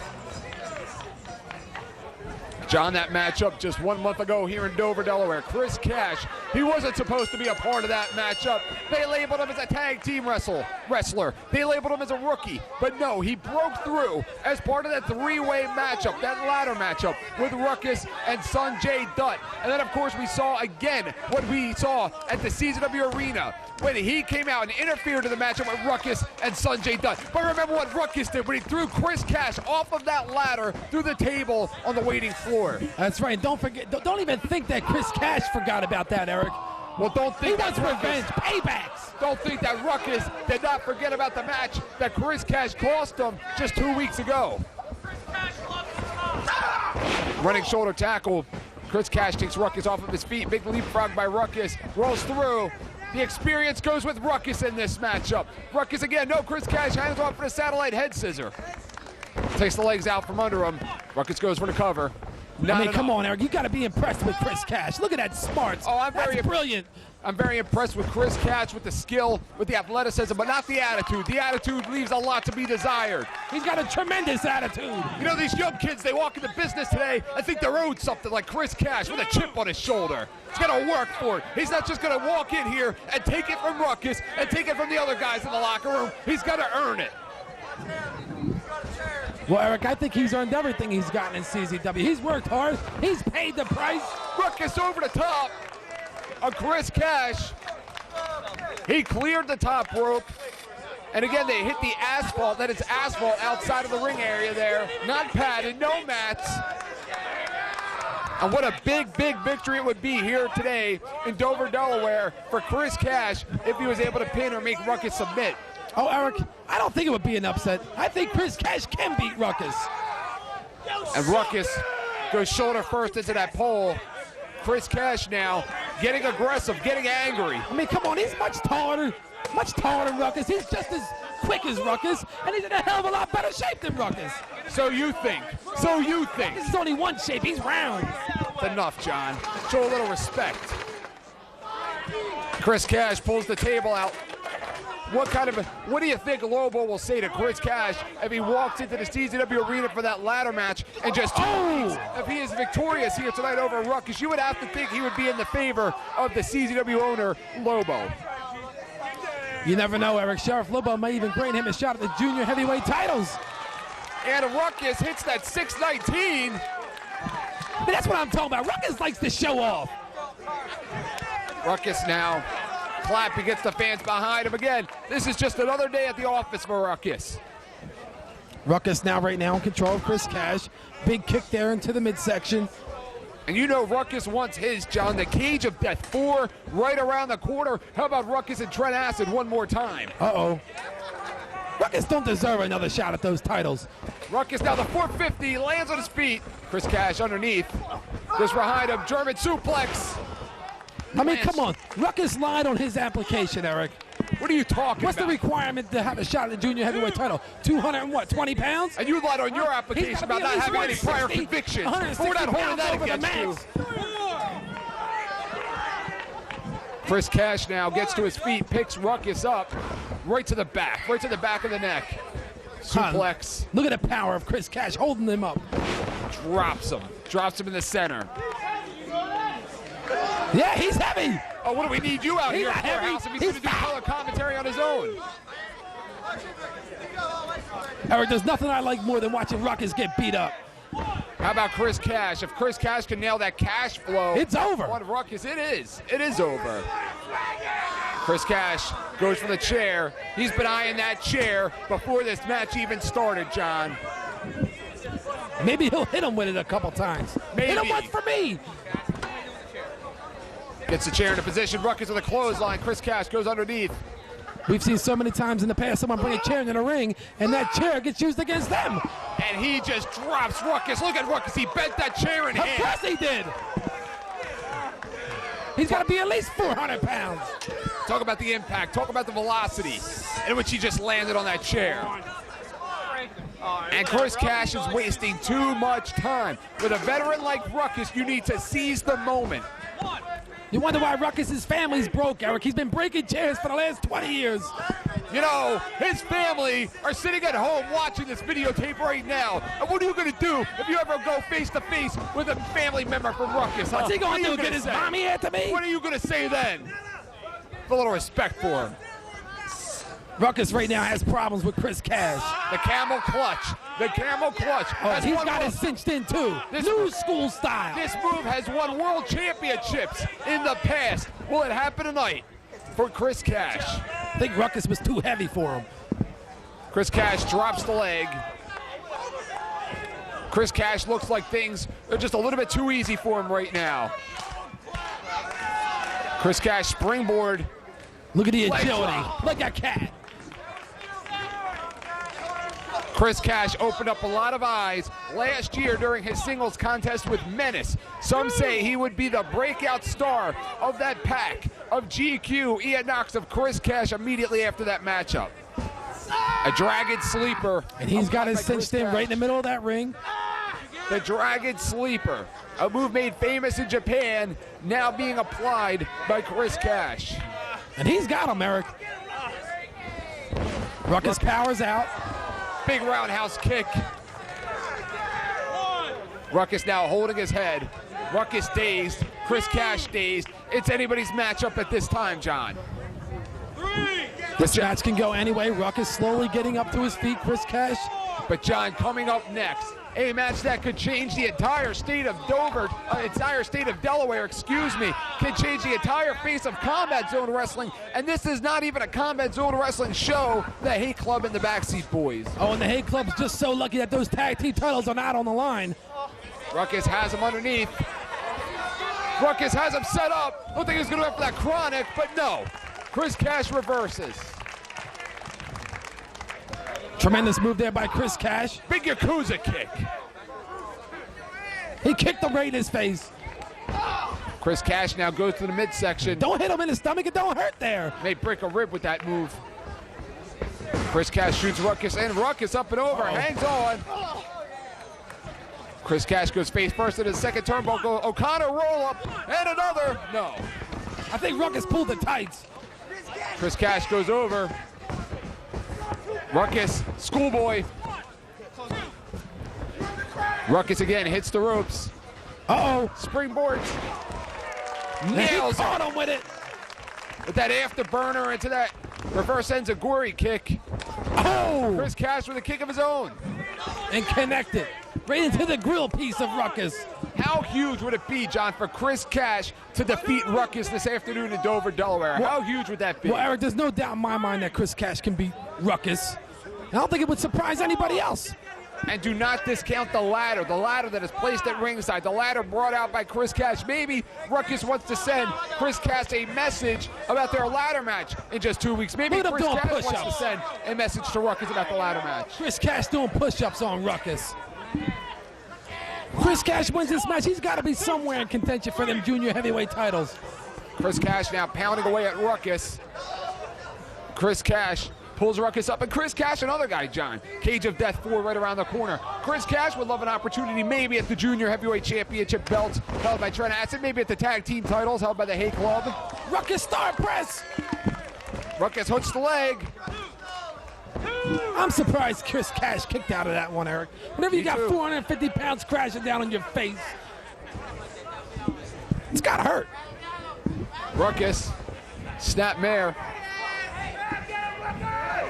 John, that matchup just 1 month ago here in Dover, Delaware. Chris Cash, he wasn't supposed to be a part of that matchup. They labeled him as a tag team wrestle. wrestler. They labeled him as a rookie, but no, he broke through as part of that three-way matchup, that ladder matchup with Ruckus and Sanjay Dutt. And then, of course, we saw again what we saw at the CZW Arena when he came out and interfered in the matchup with Ruckus and Sanjay Dutt. But remember what Ruckus did when he threw Chris Cash off of that ladder through the table on the waiting floor. That's right. Don't forget. Don't even think that Chris Cash forgot about that, Eric. Well, don't think he wants that revenge, paybacks. Don't think that Ruckus did not forget about the match that Chris Cash cost him just 2 weeks ago. Running shoulder tackle. Chris Cash takes Ruckus off of his feet. Big leapfrog by Ruckus. Rolls through. The experience goes with Ruckus in this matchup. Ruckus again. No, Chris Cash hands off for the satellite head scissor. Takes the legs out from under him. Ruckus goes for the cover. Come on, Eric. You got to be impressed with Chris Cash. Look at that smarts. Oh, That's brilliant. I'm very impressed with Chris Cash, with the skill, with the athleticism, but not the attitude. The attitude leaves a lot to be desired. He's got a tremendous attitude. You know, these young kids, they walk into business today, I think they're owed something like Chris Cash with a chip on his shoulder. He's got to work for it. He's not just going to walk in here and take it from Ruckus and take it from the other guys in the locker room. He's got to earn it. Well, Eric, I think he's earned everything he's gotten in CZW. He's worked hard. He's paid the price. Ruckus over the top of Chris Cash. He cleared the top rope. And again, they hit the asphalt. That is asphalt outside of the ring area there. Not padded, no mats. And what a big, big victory it would be here today in Dover, Delaware for Chris Cash if he was able to pin or make Ruckus submit. Oh, Eric, I don't think it would be an upset. I think Chris Cash can beat Ruckus. And Ruckus goes shoulder first into that pole. Chris Cash now getting aggressive, getting angry. I mean, come on, he's much taller than Ruckus. He's just as quick as Ruckus, and he's in a hell of a lot better shape than Ruckus. So you think. This is only one shape. He's round. That's enough, John. Show a little respect. Chris Cash pulls the table out. What do you think Lobo will say to Chris Cash if he walks into the CZW Arena for that ladder match in just 2 weeks? If he is victorious here tonight over Ruckus, you would have to think he would be in the favor of the CZW owner, Lobo. You never know, Eric. Sheriff Lobo may even grant him a shot at the junior heavyweight titles. And Ruckus hits that 619. But that's what I'm talking about. Ruckus likes to show off. Ruckus now. Clap, he gets the fans behind him again. This is just another day at the office for Ruckus. Ruckus right now in control of Chris Cash. Big kick there into the midsection. And you know Ruckus wants his, John. The cage of death, 4 right around the corner. How about Ruckus and Trent Acid one more time? Uh-oh. Ruckus don't deserve another shot at those titles. Ruckus now the 450, lands on his feet. Chris Cash underneath. Goes behind him, German suplex. I mean, come on. Ruckus lied on his application, Eric. What are you talking What's about? the requirement to have a shot at the junior heavyweight title? 220 pounds? And you lied on your application about not having any prior 160, convictions. 160 We're not holding that pounds over the against you. max. Chris Cash now gets to his feet, picks Ruckus up, right to the back of the neck. Suplex. Look at the power of Chris Cash holding him up. Drops him in the center. Yeah, he's heavy. Oh, what do we need you out He's here not for, heavy. House, if he's He's going to do fat. color commentary on his own? Eric, there's nothing I like more than watching Ruckus get beat up. How about Chris Cash? If Chris Cash can nail that cash flow, It's over. on Ruckus, it is. It is over. Chris Cash goes for the chair. He's been eyeing that chair before this match even started, John. Maybe he'll hit him with it a couple times. Maybe. Hit him once for me. Gets the chair into position. Ruckus with a clothesline. Chris Cash goes underneath. We've seen so many times in the past someone bring a chair into the ring, and that chair gets used against them. And he just drops Ruckus. Look at Ruckus. He bent that chair in Of half. course he did. He's got to be at least 400 pounds. Talk about the impact. Talk about the velocity in which he just landed on that chair. And Chris Cash is wasting too much time. With a veteran like Ruckus, you need to seize the moment. You wonder why Ruckus' family's broke, Eric. He's been breaking chairs for the last 20 years. You know, his family are sitting at home watching this videotape right now. And what are you going to do if you ever go face-to-face with a family member from Ruckus? What's he going to do, What are you get his say? mommy after me? What are you going to say then? A little respect for him. Ruckus right now has problems with Chris Cash. The camel clutch. The camel clutch. Oh, Has he's won got world- it cinched in too. New school style. This move has won world championships in the past. Will it happen tonight for Chris Cash? I think Ruckus was too heavy for him. Chris Cash drops the leg. Chris Cash looks like things are just a little bit too easy for him right now. Chris Cash springboard. Look at the Leg agility. drop. Like a cat. Chris Cash opened up a lot of eyes last year during his singles contest with Menace. Some say he would be the breakout star of that pack of GQ, Ian Knox, of Chris Cash immediately after that matchup. A dragon sleeper. And he's got applied it by cinched Chris in Cash. right in the middle of that ring. The dragon sleeper, a move made famous in Japan, now being applied by Chris Cash. And he's got him, Eric. Ruckus powers out. Big roundhouse kick. Ruckus now holding his head. Ruckus dazed. Chris Cash dazed. It's anybody's matchup at this time, John. This match can go anyway. Ruckus slowly getting up to his feet. Chris Cash. But John, coming up next, a match that could change the entire state of Delaware, excuse me, can change the entire face of Combat Zone Wrestling. And this is not even a Combat Zone Wrestling show. The Hate Club and the Backseat Boys. Oh, and the Hate Club's just so lucky that those tag team titles are not on the line. Ruckus has him underneath. Ruckus has him set up. Don't think he was going to go for that chronic, but no. Chris Cash reverses. Tremendous move there by Chris Cash. Big Yakuza kick. He kicked him right in his face. Chris Cash now goes to the midsection. Don't hit him in the stomach. It don't hurt there. May break a rib with that move. Chris Cash shoots Ruckus, and Ruckus up and over, hangs on. Chris Cash goes face first in his second turnbuckle. O'Connor roll up, and another. No. I think Ruckus pulled the tights. Chris Cash goes over. Ruckus, schoolboy. Ruckus again hits the ropes. Uh-oh. Springboards. He Nails it. caught him with it. With that afterburner into that reverse enziguri kick. Oh. Chris Cash with a kick of his own. And connected. Right into the grill piece of Ruckus. How huge would it be, John, for Chris Cash to defeat Ruckus this afternoon in Dover, Delaware? How huge would that be? Well, Eric, there's no doubt in my mind that Chris Cash can beat Ruckus. I don't think it would surprise anybody else. And do not discount the ladder that is placed at ringside, the ladder brought out by Chris Cash. Maybe Ruckus wants to send Chris Cash a message about their ladder match in just 2 weeks. Maybe Look at him Chris doing Cash wants to push-ups. send a message to Ruckus about the ladder match. Chris Cash doing push-ups on Ruckus. Chris Cash wins this match. He's got to be somewhere in contention for them junior heavyweight titles. Chris Cash now pounding away at Ruckus. Chris Cash pulls Ruckus up, and Chris Cash, another guy, John. Cage of Death 4 right around the corner. Chris Cash would love an opportunity maybe at the Junior Heavyweight Championship belts held by Trent Acid, maybe at the Tag Team titles held by the Hate Club. Ruckus star press. Ruckus hooks the leg. I'm surprised Chris Cash kicked out of that one, Eric. Whenever you Me got too. 450 pounds crashing down on your face, it's got to hurt. Ruckus, snap mare.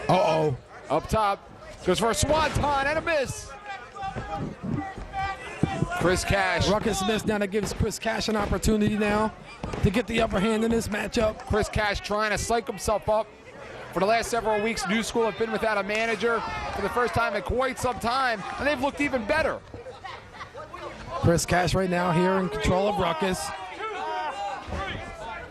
Uh-oh. Up top, goes for a swanton and a miss. Chris Cash. Ruckus missed. Now that gives Chris Cash an opportunity now to get the upper hand in this matchup. Chris Cash trying to psych himself up. For the last several weeks, New School have been without a manager for the first time in quite some time, and they've looked even better. Chris Cash right now here in control of Ruckus.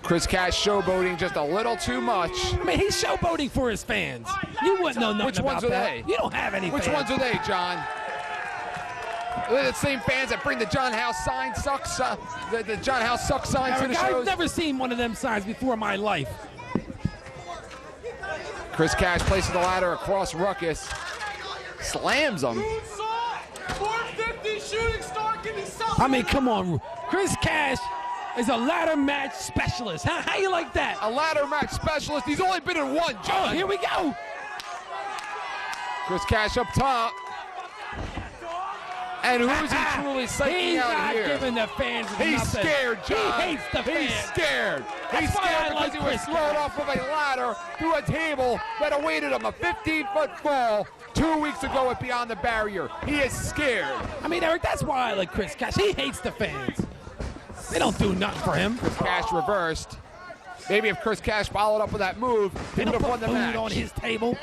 Chris Cash showboating just a little too much. I mean, he's showboating for his fans. You wouldn't know nothing Which ones about are that. they? You don't have any Which fans. ones are they, John? They're the same fans that bring the John House sign sucks, the John House sucks signs to the Eric, I've shows. never seen one of them signs before in my life. Chris Cash places the ladder across Ruckus, slams him. 450 shooting star, give me something. I mean, come on. Chris Cash is a ladder match specialist. How you like that? A ladder match specialist. He's only been in one, Oh, John. here we go. Chris Cash up top. And who's he truly psyching out here? He's not giving the fans He's nothing. scared, John. He hates the fans. He's scared. That's He's why scared I because like he was Chris thrown Cash. off of a ladder through a table that awaited him, a 15-foot fall 2 weeks ago at Beyond the Barrier. He is scared. I mean, Eric, that's why I like Chris Cash. He hates the fans. They don't do nothing for him. Chris Cash reversed. Maybe if Chris Cash followed up with that move, he would have won the match. On his table.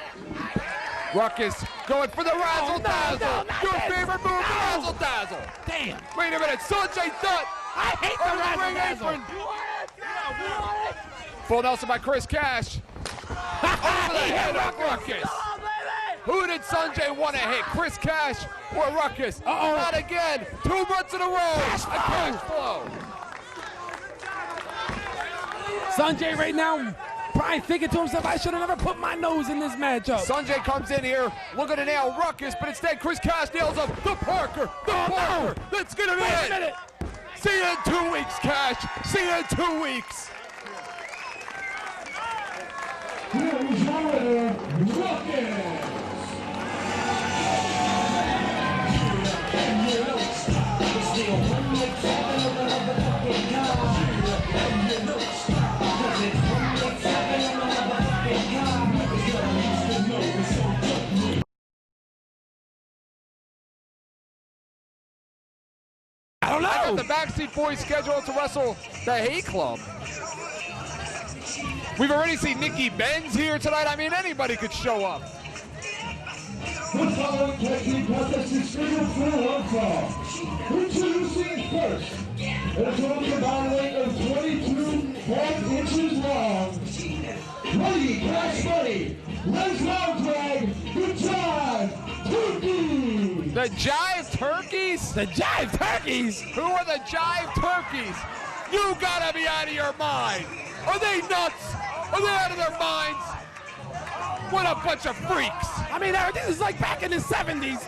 Ruckus going for the razzle dazzle. not Your this. favorite move, No. the razzle dazzle. Damn. Wait a minute, Sanjay Dutt. I hate the on the razzle ring dazzle. apron. Full Nelson by Chris Cash. Over the head of Ruckus. Who did Sanjay want to hit? Chris Cash or Ruckus? Uh-oh. Not again. 2 months in a row. A cash flow. Sanjay right now probably thinking to himself, I should have never put my nose in this matchup. Sanjay comes in here looking to nail Ruckus, but instead Chris Cash nails up the Parker. no. That's going to be Wait a it. minute. See you in 2 weeks, Cash. See you in 2 weeks. Here's your winner, Ruckus. I don't I got know. the Backseat Boys scheduled to wrestle the Hate Club. We've already seen Nikki Benz here tonight. I mean, anybody could show up. The following tag team contest is scheduled for one fall. Introducing first, a total combined weight of 22.5 inches long. Lady Cash Money, Liz Long Drag, the Jive Turkeys. The Jive Turkeys? The Jive Turkeys. Who are the Jive Turkeys? You gotta be out of your mind. Are they nuts? Are they out of their minds? What a bunch of freaks. I mean, Eric, this is like back in the 70s.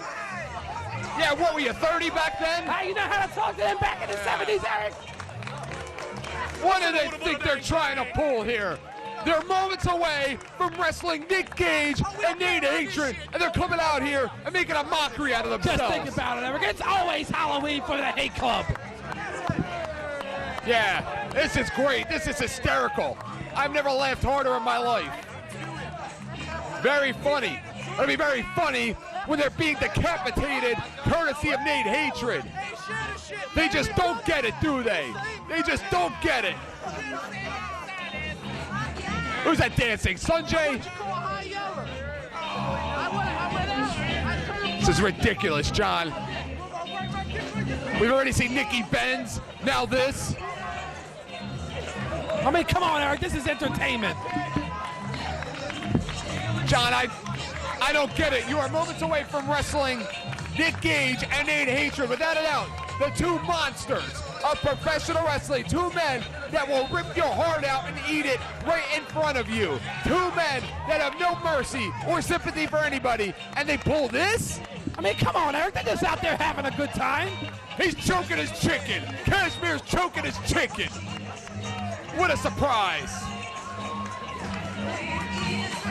Yeah, what were you, 30 back then? How you know how to talk to them back in the 70s, Eric? What do they think they're trying to pull here? They're moments away from wrestling Nick Gage and Nate Hatred, and they're coming out here and making a mockery out of themselves. Just think about it, Eric. It's always Halloween for the Hate Club. Yeah, this is great. This is hysterical. I've never laughed harder in my life. Very funny. It'll be very funny when they're being decapitated courtesy of Nate Hatred. They just don't get it, do they? They just don't get it. Who's that dancing? Sanjay? This is ridiculous, John. We've already seen Nikki Benz. Now this. I mean, come on, Eric. This is entertainment. John, I don't get it. You are moments away from wrestling Nick Gage and Nate Hatred. Without a doubt, the two monsters of professional wrestling. Two men that will rip your heart out and eat it right in front of you. Two men that have no mercy or sympathy for anybody. And they pull this? I mean, come on, Eric. They're just out there having a good time. He's choking his chicken. Cashmere's choking his chicken. What a surprise.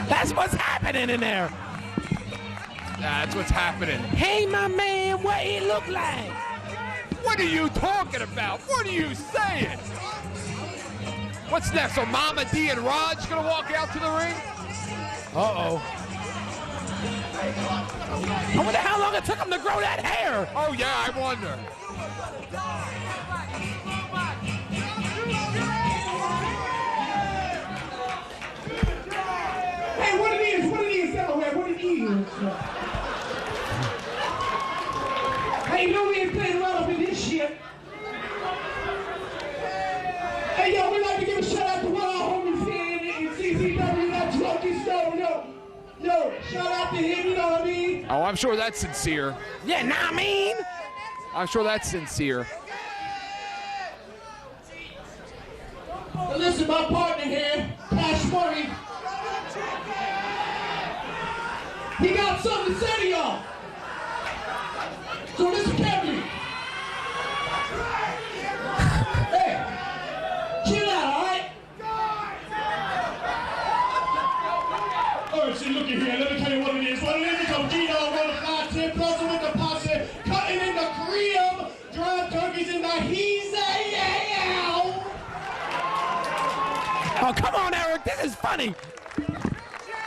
That's what's happening in there. That's what's happening. Hey, my man, what it look like? What are you talking about? What are you saying? What's next? So Mama D and Raj gonna walk out to the ring? Uh-oh. I wonder how long it took him to grow that hair. Oh yeah, I wonder. Hey, what it is, Delaware, what it is. Hey, you know we ain't playing around up in this shit. Hey, yo, we like to give a shout out to one of our homies here in CCW, not Drunkies, no, shout out to him, you know what I mean? Oh, I'm sure that's sincere. Yeah, nah, I mean. I'm sure that's sincere. But listen, my partner here, Cash Money, he got something to say to y'all. So listen carefully. Hey, chill out, all right? All right, see, look at here. Let me tell you what it is. What it is, it's a Gino, 1 5 10, plus with the posse, cutting in the funny.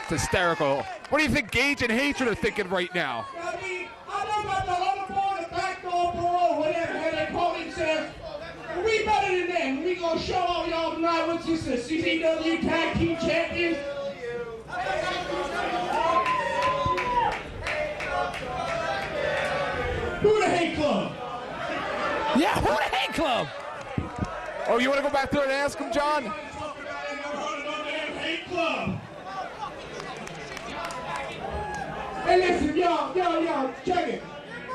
It's hysterical. What do you think Gage and Hatred are thinking right now? I mean, I know about the other boy, the backdoor parole, whatever they call themselves. We better than that. We gonna show all y'all tonight what you said. CCW Tag Team Champions. Who the Hate Club? Yeah, who the Hate Club? Oh, you want to go back there and ask him, John? Hate Club. Hey, listen, y'all, check it.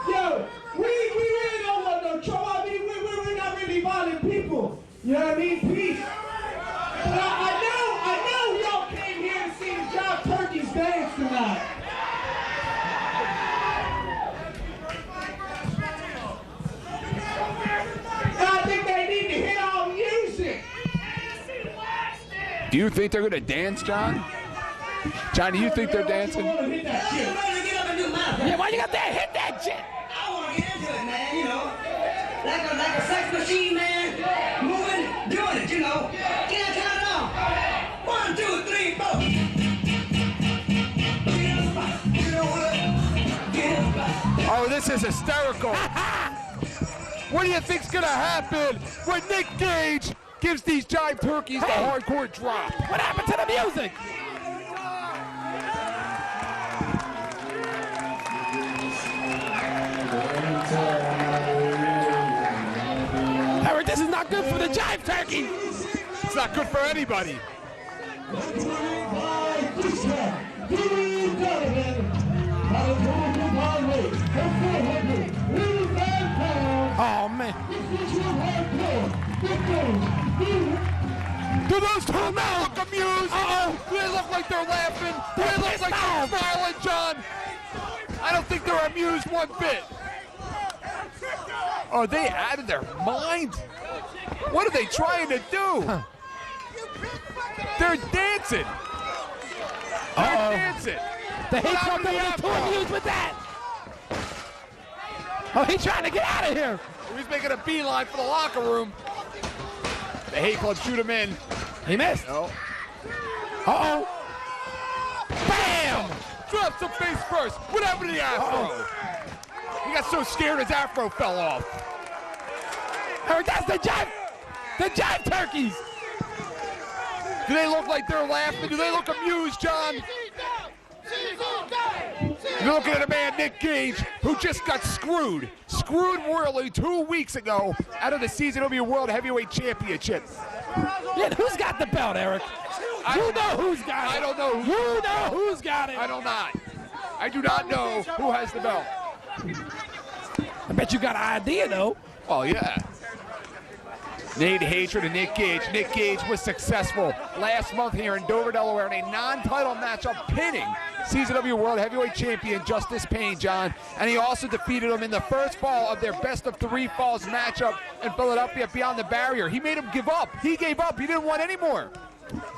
Yo, we really don't want no trouble. I mean, we're not really violent people. You know what I mean? Peace. But I know y'all came here to see the Job Turkeys dance tonight. And I think they need to hit our music. Do you think they're going to dance, John? John, do you think they're dancing? Yeah, why you got that? Hit that shit. I want to get into it, man, you know. Like a sex machine, man. Moving, doing it, you know. Can I count it off? 1, 2, 3, 4. Oh, this is hysterical. What do you think's going to happen when Nick Gage gives these Jive Turkeys the hardcore drop? What happened to the music? Eric, this is not good for the Jive Turkey. It's not good for anybody. Oh, man. Do those two men look amused? Uh-oh. Do they look like they're laughing? Do they look like they're smiling, John? I don't think they're amused one bit. Are they out of their mind? What are they trying to do? They're dancing. They're dancing. The Hate Club was too amused with that. Oh, he's trying to get out of here. He's making a beeline for the locker room. The Hate Club shoot him in. He missed. No. Uh-oh. Bam! Drops him face first. What happened to the afro? He got so scared his afro fell off. Eric, that's the Jive Turkeys. Do they look like they're laughing? Do they look amused, John? You're looking at a man, Nick Gage, who just got screwed royally 2 weeks ago out of the CZW World Heavyweight Championship. Yeah, who's got the belt, Eric? You know who's got it. I don't know. You know who's got it. I do not. I do not know who has the belt. I bet you got an idea, though. Oh, yeah. Nate Hatred and Nick Gage. Nick Gage was successful last month here in Dover, Delaware in a non-title matchup pinning CZW World Heavyweight Champion Justice Payne, John. And he also defeated him in the first fall of their best of 3 falls matchup in Philadelphia Beyond the Barrier. He made him give up. He gave up. He didn't want any more.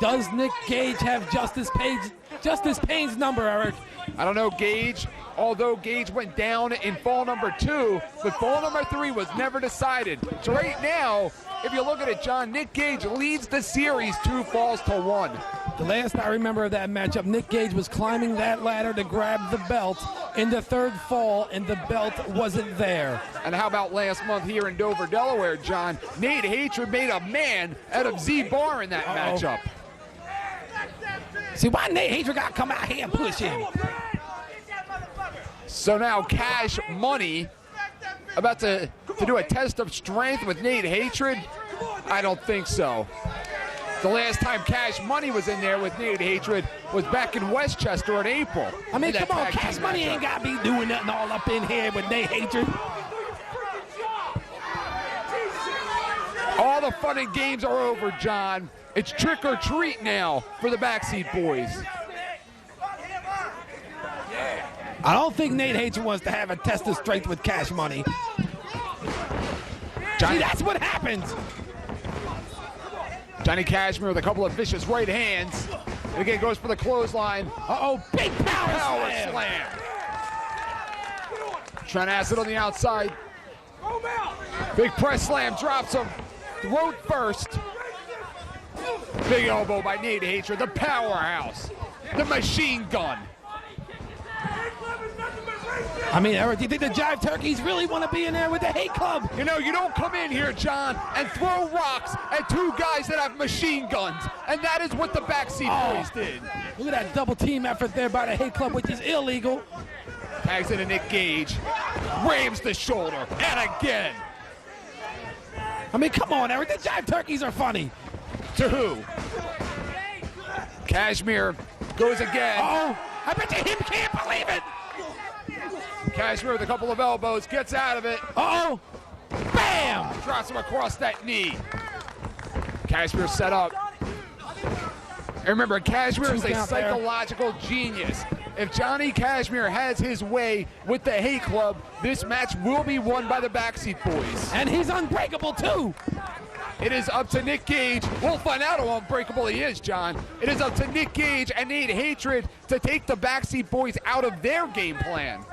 Does Nick Gage have Justice Payne's number, Eric? I don't know, Gage. Although Gage went down in fall number 2, but fall number 3 was never decided. So right now, if you look at it, John, Nick Gage leads the series 2 falls to 1. The last I remember of that matchup, Nick Gage was climbing that ladder to grab the belt in the 3rd fall, and the belt wasn't there. And how about last month here in Dover, Delaware, John? Nate Hatred made a man out of Z-Bar in that matchup. See, why Nate Hatred got to come out here and push him? So now Cash Money about to do a test of strength with Nate Hatred? I don't think so. The last time Cash Money was in there with Nate Hatred was back in Westchester in April. I mean, come on, Cash Money ain't got to be doing nothing all up in here with Nate Hatred. All the fun and games are over, John. It's trick or treat now for the Backseat Boys. I don't think Nate Hatred wants to have a test of strength with Cash Money. See, that's what happens. Johnny Cashmere with a couple of vicious right hands. And again, goes for the clothesline. Uh-oh, big power slam. Trying to acid on the outside. Big press slam, drops him. Throat first. Big elbow by Nate Hatred, the powerhouse, the machine gun. I mean, Eric, do you think the Jive Turkeys really want to be in there with the Hate Club? You know, you don't come in here, John, and throw rocks at two guys that have machine guns, and that is what the Backseat Boys did. Look at that double team effort there by the Hate Club, which is illegal. Tags into Nick Gage, rams the shoulder, and again. I mean, come on, Eric, the Jive Turkeys are funny. To who? Kashmir goes again. Oh, I bet you him can't believe it. Kashmir with a couple of elbows, gets out of it. Uh-oh. Bam! Drops him across that knee. Kashmir set up. And remember, Kashmir is a psychological genius. If Johnny Kashmir has his way with the Hate Club, this match will be won by the Backseat Boys. And he's unbreakable, too. It is up to Nick Gage. We'll find out how unbreakable he is, John. It is up to Nick Gage and Nate Hatred to take the Backseat Boys out of their game plan.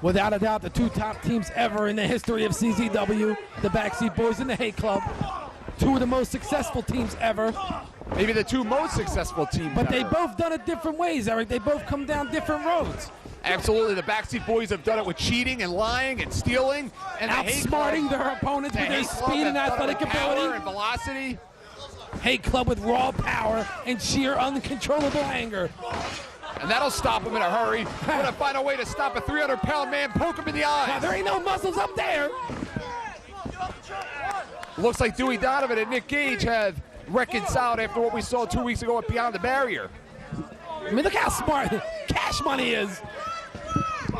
Without a doubt, the two top teams ever in the history of CZW, the Backseat Boys and the Hate Club. Two of the most successful teams ever. Maybe the two most successful teams But ever. they both done it different ways, Eric. They both come down different roads. Absolutely, the Backseat Boys have done it with cheating and lying and stealing. And Outsmarting their opponents with their speed and athletic ability. And velocity. Hate Club with raw power and sheer uncontrollable anger. And that'll stop him in a hurry. Gonna find a way to stop a 300-pound man, poke him in the eye. Now, there ain't no muscles up there. Looks like Dewey Donovan and Nick Gage have reconciled after what we saw 2 weeks ago at Beyond the Barrier. I mean, look how smart Cash Money is.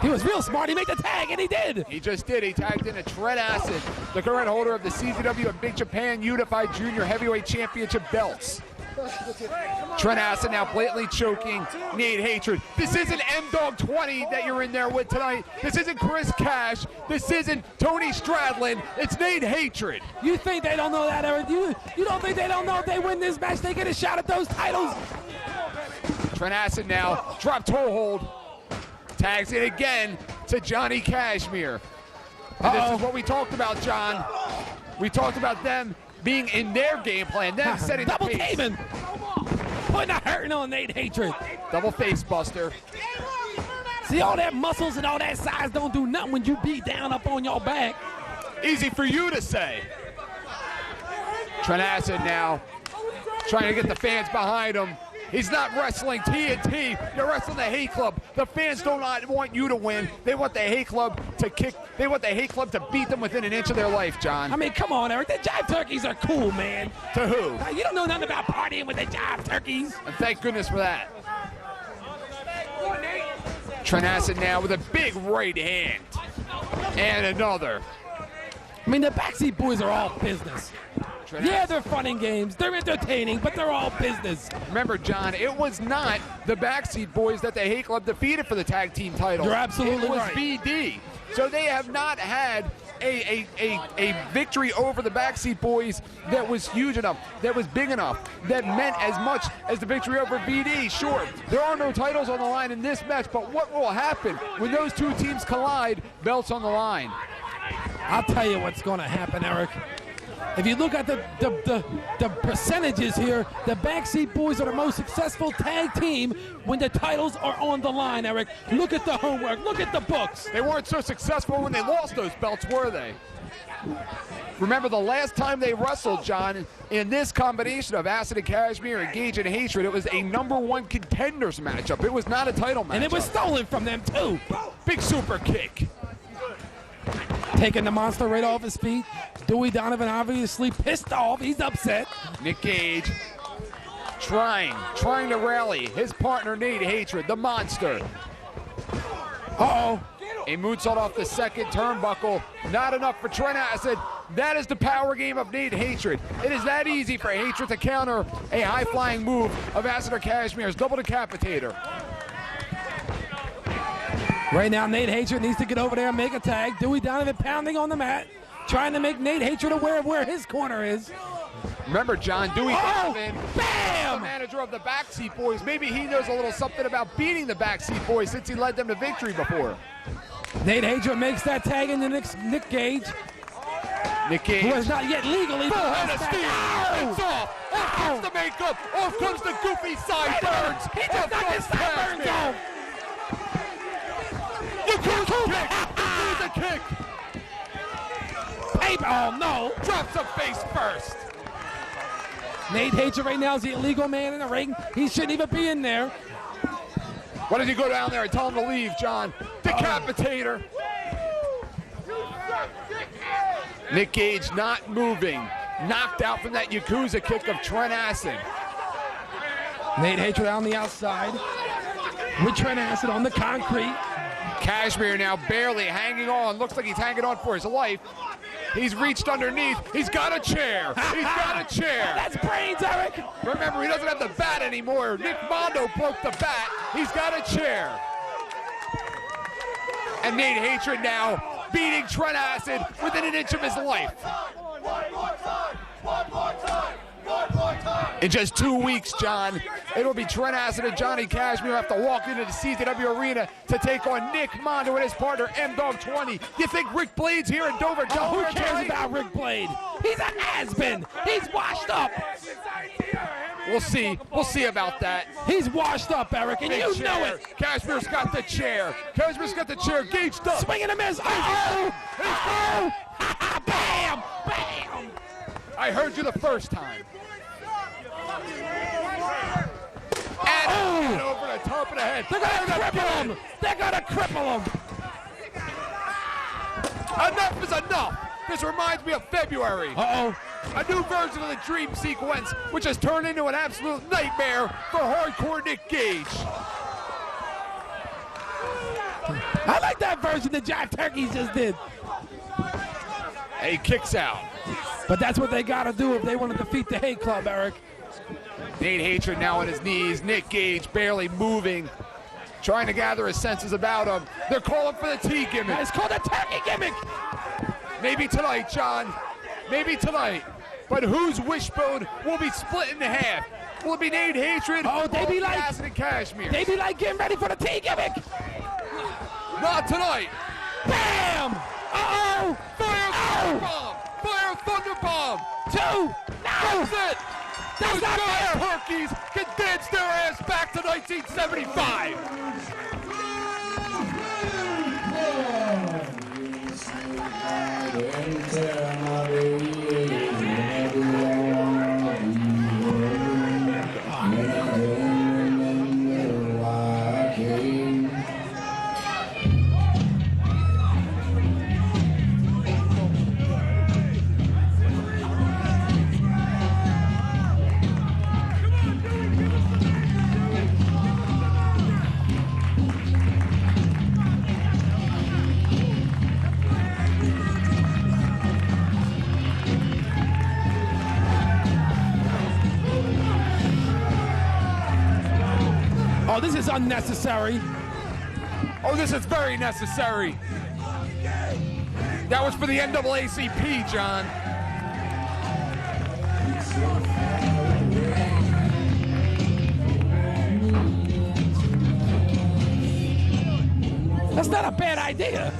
He was real smart. He made the tag, and he did. He just did. He tagged in a Trent Acid, the current holder of the CZW and Big Japan Unified Junior Heavyweight Championship belts. Trent Acid now blatantly choking Nate Hatred. This isn't M-Dog 20 that you're in there with tonight. This isn't Chris Cash. This isn't Tony Stradlin. It's Nate Hatred. You think they don't know that, Eric? You don't think they don't know if they win this match, they get a shot at those titles? Trent Acid now, drop toe hold. Tags it again to Johnny Kashmir. And this is what we talked about, John. We talked about them being in their game plan, them setting the pace. Double teaming. Putting a hurting on Nate Hatred. Double face buster. See, all that muscles and all that size don't do nothing when you beat down up on your back. Easy for you to say. Trent Acid now trying to get the fans behind him. He's not wrestling TNT. You're wrestling the Hate Club. The fans do not want you to win. They want the Hate Club to kick. They want the Hate Club to beat them within an inch of their life, John. I mean, come on, Eric. The Jive Turkeys are cool, man. To who? Now, you don't know nothing about partying with the Jive Turkeys. And thank goodness for that. Trent Acid now with a big right hand. And another. I mean, the Backseat Boys are all business. Yeah, they're fun and games. They're entertaining, but they're all business. Remember, John, it was not the Backseat Boys that the Hate Club defeated for the tag team title. You're absolutely right. It was BD. So they have not had a victory over the Backseat Boys that was huge enough, that was big enough, that meant as much as the victory over BD. Sure, there are no titles on the line in this match, but what will happen when those two teams collide, belts on the line? I'll tell you what's going to happen, Eric. If you look at the percentages here, the Backseat Boys are the most successful tag team when the titles are on the line, Eric. Look at the homework. Look at the books. They weren't so successful when they lost those belts, were they? Remember the last time they wrestled, John, in this combination of Acid and Kashmir and Gage and Hatred, it was a #1 contenders matchup. It was not a title matchup. And it was stolen from them, too. Big super kick. Taking the monster right off his feet. Dewey Donovan obviously pissed off. He's upset. Nick Gage trying to rally his partner Nate Hatred, the monster. Uh-oh. A moonsault off the second turnbuckle. Not enough for Trent Acid. That is the power game of Nate Hatred. It is that easy for Hatred to counter a high-flying move of Acid or Kashmir's double decapitator. Right now, Nate Hatred needs to get over there and make a tag. Dewey Donovan pounding on the mat, trying to make Nate Hatred aware of where his corner is. Remember, John, Dewey Donovan, bam! the manager of the Backseat Boys. Maybe he knows a little something about beating the Backseat Boys since he led them to victory before. Nate Hatred makes that tag into Nick Gage. Nick Gage. who is not yet legally. Full head of steam. Ow! It's off. Off comes the makeup. Off comes the goofy sideburns. He just knocked his sideburns off. Yakuza kick. Oh no! Drops him face first. Nate Hatred right now is the illegal man in the ring. He shouldn't even be in there. Why does he go down there and tell him to leave, John? Decapitator. Nick Gage not moving. Knocked out from that Yakuza kick of Trent Acid. Nate Hatred on the outside with Trent Acid on the concrete. Kashmir now barely hanging on. Looks like he's hanging on for his life. He's reached underneath. He's got a chair. He's got a chair. That's brains, Eric. Remember, he doesn't have the bat anymore. Nick Mondo broke the bat. He's got a chair. And Nate Hatred now beating Trent Acid within an inch of his life. In just 2 weeks, John, it'll be Trent Acid and Johnny Kashmir have to walk into the CZW arena to take on Nick Mondo and his partner M-Dog 20. You think Rick Blade's here in Dover, Delaware? Who cares about Rick Blade? He's a has-been. He's washed up. We'll see. We'll see about that. He's washed up, Eric, and Big you chair. know it. Kashmir's got the chair. Kashmir's got the chair gauged up. Swing and a miss. Oh! Oh! Bam! Bam! I heard you the first time. And over the top of the head. They're gonna cripple him. They're gonna cripple him. Enough is enough. This reminds me of February. Uh-oh. A new version of the dream sequence, which has turned into an absolute nightmare for hardcore Nick Gage. I like that version that Jive Turkeys just did. He kicks out. But that's what they gotta do if they want to defeat the Hate Club, Eric. Nate Hatred now on his knees. Nick Gage barely moving, trying to gather his senses about him. They're calling for the T gimmick. It's called a turkey gimmick. Maybe tonight, John. Maybe tonight. But whose wishbone will be split in half? Will it be Nate Hatred? Oh, they be like Acid and Kashmir. They be like getting ready for the T gimmick. Not tonight. Bam! Uh-oh! Fire Thunder Bomb! Fire Thunder Bomb! 2! No! That's it! That's Those not giant fair! turkeys can dance their ass back to 1975! Oh, this is unnecessary. Oh, this is very necessary. That was for the NAACP, John. That's not a bad idea.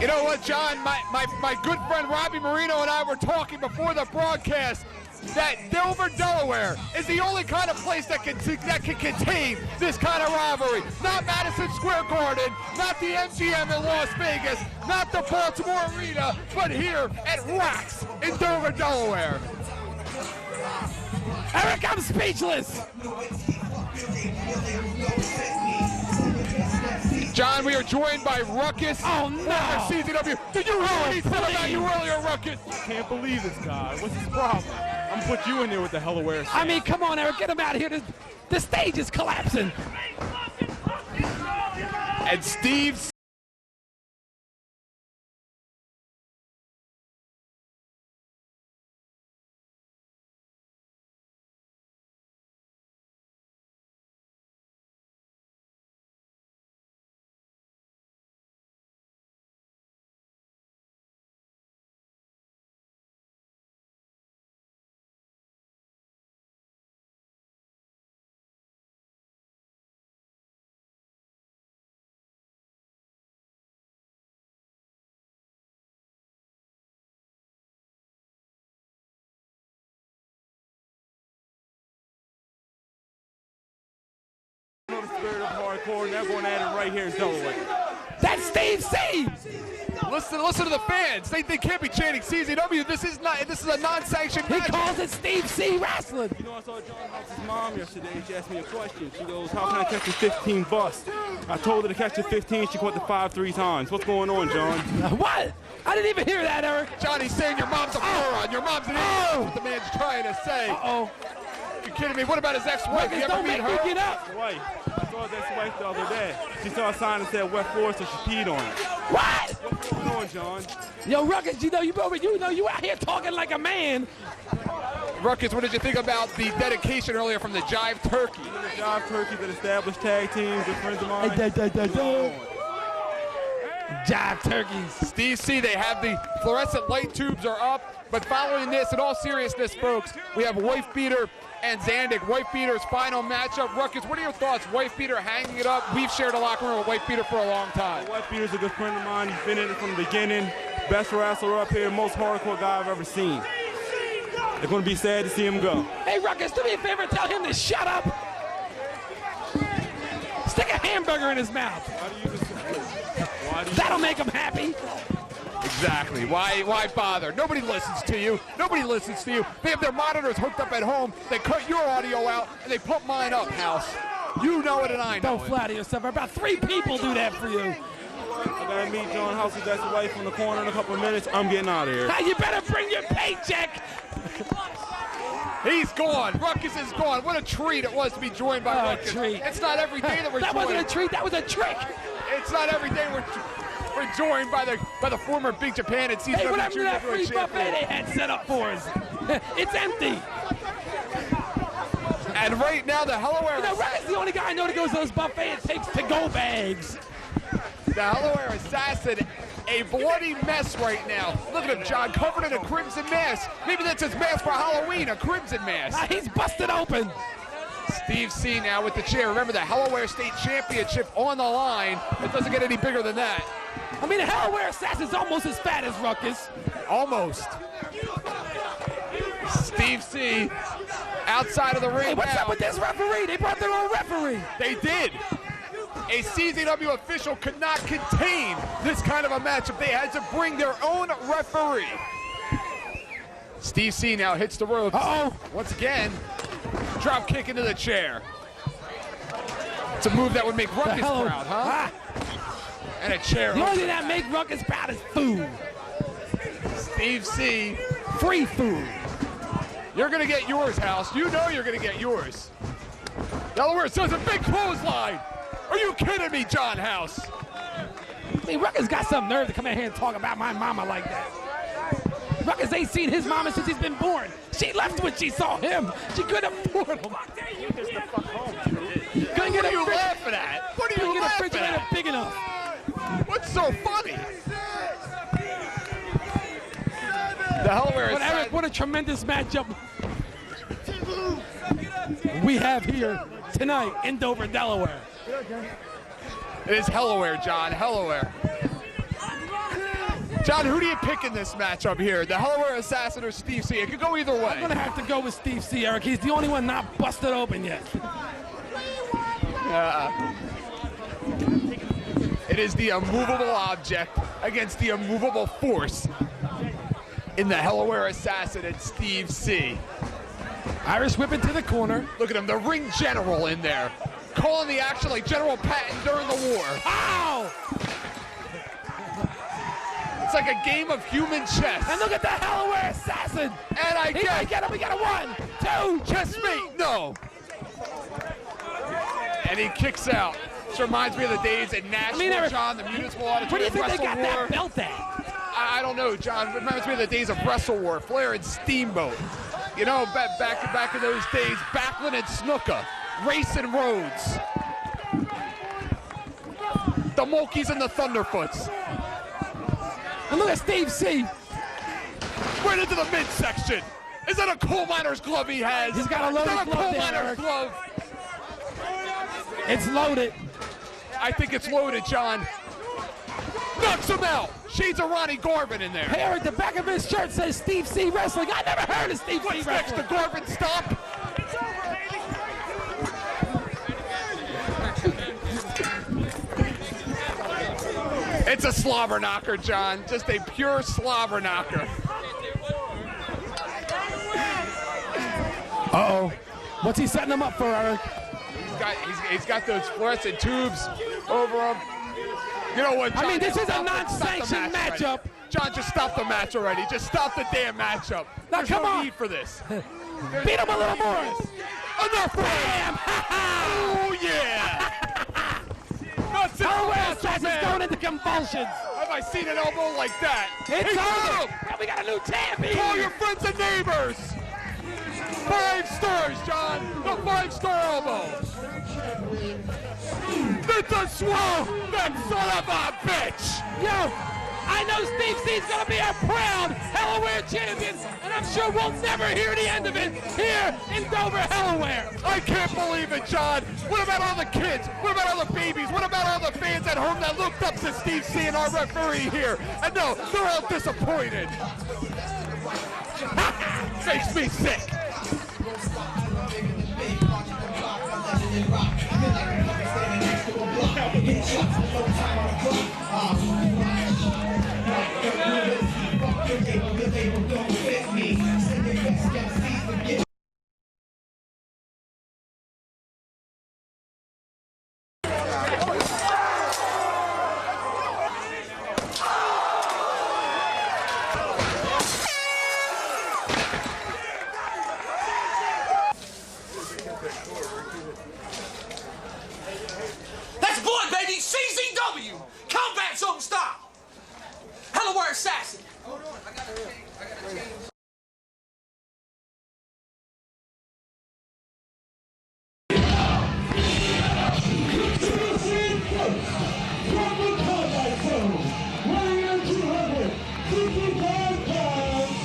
You know what, John? My good friend Robbie Marino and I were talking before the broadcast that Dover, Delaware is the only kind of place that can contain this kind of rivalry. Not Madison Square Garden, not the MGM in Las Vegas, not the Baltimore Arena, but here at Rocks in Dover, Delaware. Eric, I'm speechless. John, we are joined by Ruckus. Oh, no. CZW. Did you hear what he said about you earlier, Ruckus? Can't believe this guy. What's his problem? I'm gonna put you in there with the Delaware. I mean, come on, Eric, get him out of here. The stage is collapsing. And Steve. The spirit of hardcore, and everyone at it right here in Delaware. That's Steve C. Listen to the fans. They can't be chanting CZW. This is a non-sanctioned He match. calls it Steve C. Wrestling. You know, I saw John House's mom yesterday. She asked me a question. She goes, how can I catch a 15 bus? I told her to catch a 15. She caught the 5 3 times. What's going on, John? What? I didn't even hear that, Eric. Johnny's saying your mom's a moron. Your mom's an idiot. That's what the man's trying to say. Uh-oh. You kidding me? What about his ex-wife? You ever Don't meet make me her? get up. Wife. I saw his ex-wife the other day. She saw a sign that said wet floor, so she peed on it. What? What's going on, John? Yo, Ruckus, you out here talking like a man. Ruckus, what did you think about the dedication earlier from the Jive Turkey? The Jive Turkey that established tag teams, good friends of mine. Jive turkeys. Steve C, they have the fluorescent light tubes are up, but following this, in all seriousness, folks, we have Wife Beater and Zandig. Wife Beater's final matchup. Ruckus, what are your thoughts? Wife Beater hanging it up. We've shared a locker room with Wife Beater for a long time. Wife Beater's a good friend of mine. He's been in it from the beginning. Best wrestler up here, most hardcore guy I've ever seen. It's going to be sad to see him go. Hey, Ruckus, do me a favor, tell him to shut up. Stick a hamburger in his mouth. That'll make him happy. Exactly. Why bother? Nobody listens to you. Nobody listens to you. They have their monitors hooked up at home. They cut your audio out, and they put mine up, House. You know it, and I know Don't flatter yourself. About 3 people do that for you. I gotta meet John House's ex-wife on the corner in a couple of minutes. I'm getting out of here. Now you better bring your paycheck. He's gone. Ruckus is gone. What a treat it was to be joined by Ruckus. Treat. It's not every day that we're That joined. wasn't a treat. That was a trick. It's not every day we're joined by the former Big Japan and CZW Hey, what happened to that free Junior buffet they had set up for us? It's empty. And right now, the Delaware. You know, Ruckus the only guy I know that goes to those buffets and takes to-go bags. The Delaware Assassin, a bloody mess right now. Look at him, John, covered in a crimson mask. Maybe that's his mask for Halloween, a crimson mask. He's busted open. Steve C now with the chair. Remember the Delaware State Championship on the line. It doesn't get any bigger than that. I mean, the Delaware Assassin's almost as fat as Ruckus. Almost. Steve C outside of the ring. Hey, what's now. up with this referee? They brought their own referee. They did. A CZW official could not contain this kind of a matchup. They had to bring their own referee. Steve C now hits the ropes. Uh-oh. Once again, drop kick into the chair. It's a move that would make Ruckus proud, huh? And a chair. The only thing that make Ruckus proud is food. Steve C. Free food. You're going to get yours, House. You know you're going to get yours. Delaware says a big clothesline. Are you kidding me, John House? I mean, Ruckus got some nerve to come in here and talk about my mama like that. Ruckus ain't seen his mama since he's been born. She left when she saw him. She couldn't afford him. Couldn't get What are you a fridge- laughing at? What are you couldn't get a laughing refrigerator at? big enough. What's so funny? The Delaware But Eric, what a tremendous matchup we have here tonight in Dover, Delaware. It is Hellaware, John. Hellaware. John, who do you pick in this matchup here? The Hellaware Assassin or Steve C? It could go either way. I'm gonna have to go with Steve C, Eric. He's the only one not busted open yet. It is the immovable object against the immovable force in the Hellaware Assassin and Steve C. Irish whip into the corner. Look at him, the ring general in there. Calling the action like General Patton during the war. Ow! It's like a game of human chess. And look at the Hellaware Assassin. And I get him. We got a 1, 2, chessmate. No. And he kicks out. This reminds me of the days in Nashville, John, the Municipal Auditorium. Where do you think Wrestle they got War. that belt at? I don't know, John. It reminds me of the days of Wrestle War, Flair and Steamboat. You know, back in those days, Backlund and Snuka, racing roads. The Mulkeys and the Thunderfoots. And look at Steve C. Right into the midsection. Is that a coal miner's glove he has? He's got a loaded glove coal there, miner's Eric. glove. It's loaded. I think it's loaded, John. Knocks him out. Shades of Ronnie Garvin in there. Hey, Eric, the back of his shirt says Steve C Wrestling. I never heard of Steve C What's next, the Wrestling. Garvin stomp? It's a slobber knocker, John. Just a pure slobber knocker. Uh-oh. What's he setting him up for, Eric? He's got those fluorescent tubes over him. You know what, John? I mean, this is a Stop non-sanctioned the match matchup. already. John, just stop the match already. Just stop the damn matchup. Now, There's come no on. need for this. Beat him a little more. Enough. Bam! Oh, yeah. Nuts in the Hellaware match, Assassin's man. going into convulsions. Have I seen an elbow like that? It's Hey, over. Tom, And we got a new champion. call your friends and neighbors. 5 stars, John. The 5-star elbow. It's a swell. That son of a bitch. Yo, I know Steve C's gonna be a proud Hellaware champion, and I'm sure we'll never hear the end of it here in Dover, Hellaware. I can't believe it, John. What about all the kids? What about all the babies? What about all the fans at home that looked up to Steve C and our referee here? And no, they're all disappointed. Makes me sick. That's blood, baby! CZW! Combat Zone style! Hellaware Assassin! Hold on, I gotta change. From the combat zone, weighing in 255 pounds,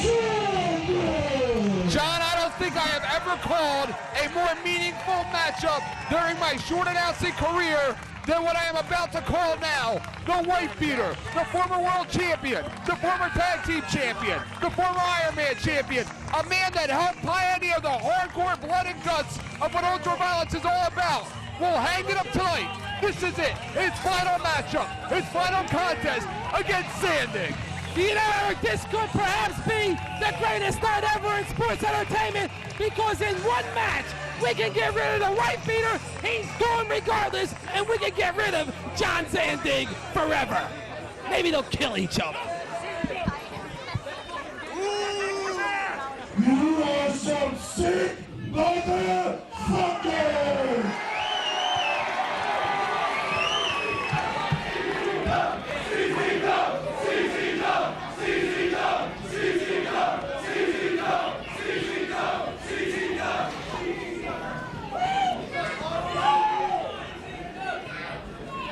Sanders! John, I don't think I have ever called a more meaningful matchup during my short announcing career than what I am about to call now. The Wife Beater, the former world champion, the former tag team champion, the former Iron Man champion, a man that helped pioneer the hardcore blood and guts of what ultraviolence is all about. We'll hang it up tonight. This is it. His final matchup, his final contest against Sandig. You know, Eric, this could perhaps be the greatest night ever in sports entertainment, because in one match, we can get rid of the Wife Beater, he's gone regardless, and we can get rid of John Zandig forever. Maybe they'll kill each other. You are some sick motherfucker!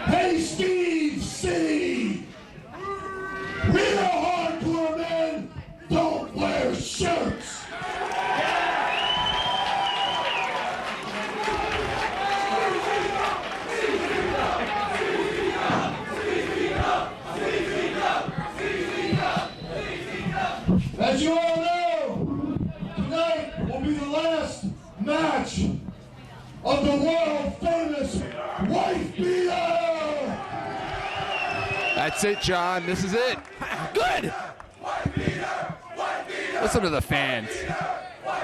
Hey, Steve C! Real hardcore men don't wear shirts! match of the world famous wife beater. That's it, John. This is it. Good. Listen to the fans.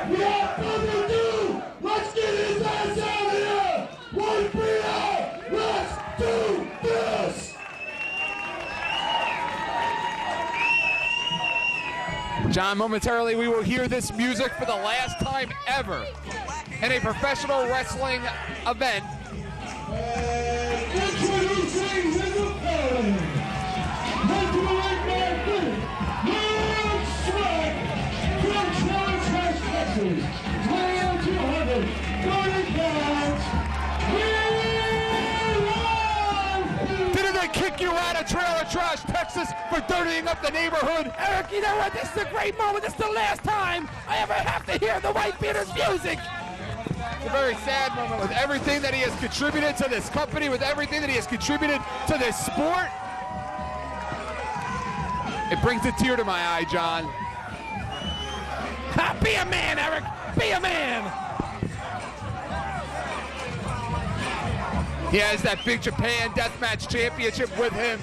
Without further ado, let's get his ass out of here. Wife beater, let's do this. John, momentarily we will hear this music for the last time ever in a professional wrestling event. Introducing his opponent, welterweight man, Lord Swag, from Charlotte, Texas, weighing 230 pounds. Didn't they kick you out of Trailer Trash, Texas for dirtying up the neighborhood? Eric, you know what? This is a great moment. This is the last time I ever have to hear the White Beater's music. It's a very sad moment with everything that he has contributed to this company, with everything that he has contributed to this sport. It brings a tear to my eye, John. Be a man, Eric. Be a man. He has that Big Japan Deathmatch Championship with him.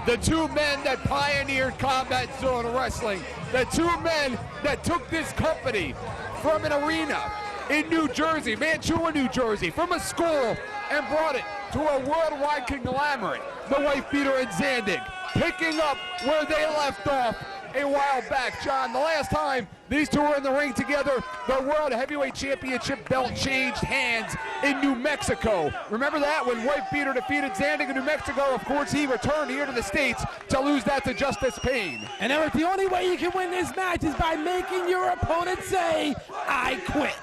The two men that pioneered Combat Zone Wrestling. The two men that took this company from an arena in New Jersey, Mantua, New Jersey, from a school, and brought it to a worldwide conglomerate, the Wife Beater and Zandig, picking up where they left off a while back. John, the last time these two were in the ring together, the World Heavyweight Championship belt changed hands in New Mexico. Remember that? When Wife Beater defeated Zandig in New Mexico, of course, he returned here to the States to lose that to Justice Payne. And Eric, the only way you can win this match is by making your opponent say, I quit.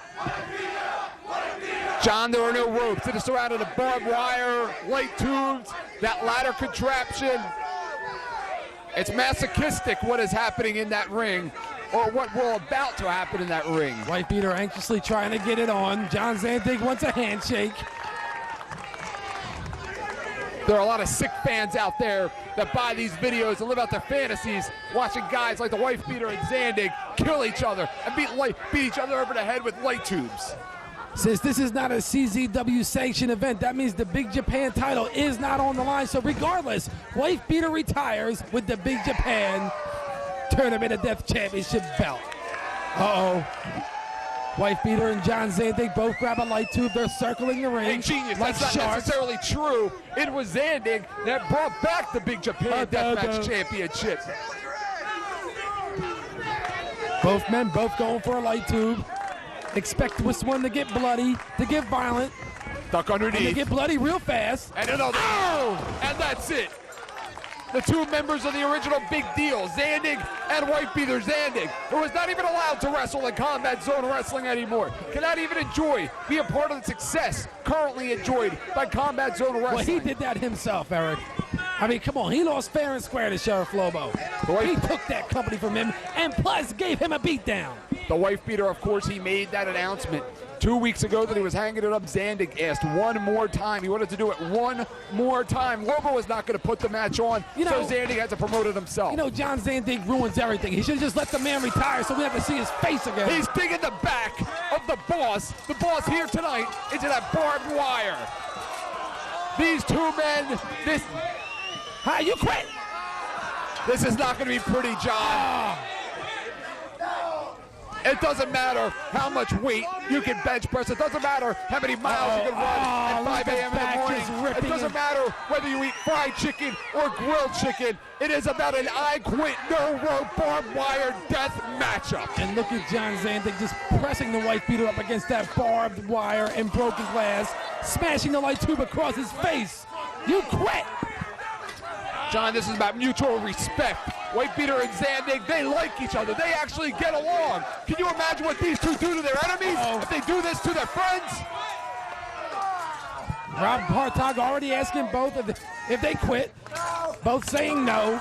John, there were no ropes. It is surrounded with barbed wire, light tubes, that ladder contraption. It's masochistic what is happening in that ring, or what will about to happen in that ring. White Beater anxiously trying to get it on. John Zandig wants a handshake. There are a lot of sick fans out there that buy these videos and live out their fantasies watching guys like the Wife Beater and Zandig kill each other and beat each other over the head with light tubes. Since this is not a CZW sanctioned event, that means the Big Japan title is not on the line. So regardless, Wife Beater retires with the Big Japan Tournament of Death Championship belt. Uh-oh. Wife Beater and John Zandig both grab a light tube. They're circling the ring. Hey, genius, like that's not sharks. necessarily true. It was Zandig that brought back the Big Japan Deathmatch Championship. Both men both going for a light tube. Expect this one to get bloody, to get violent. Duck underneath. And they get bloody real fast. And another. Oh! And that's it. The two members of the original Big Deal, Zandig and Wife Beater. Zandig, who is not even allowed to wrestle in Combat Zone Wrestling anymore, cannot even be a part of the success currently enjoyed by Combat Zone Wrestling. Well, he did that himself, Eric. I mean, come on, he lost fair and square to Sheriff Lobo. He took that company from him and plus gave him a beatdown. The Wife Beater, of course, he made that announcement 2 weeks ago that he was hanging it up. Zandig asked one more time. He wanted to do it one more time. Lobo was not going to put the match on, so Zandig had to promote it himself. You know, John Zandig ruins everything. He should just let the man retire so we have to see his face again. He's digging the back of the boss here tonight, into that barbed wire. These two men, you quit. This is not going to be pretty, John. It doesn't matter how much weight you can bench press. It doesn't matter how many miles you can run at 5 a.m. in the morning. It doesn't matter whether you eat fried chicken or grilled chicken. It is about an I quit, no rope, barbed wire death matchup. And look at John Zandig just pressing the Wife Beater up against that barbed wire and broken glass, smashing the light tube across his face. You quit. John, this is about mutual respect. Wife Beater and Zandig, they like each other. They actually get along. Can you imagine what these two do to their enemies if they do this to their friends? Rob Hartog already asking both if they quit. Both saying no.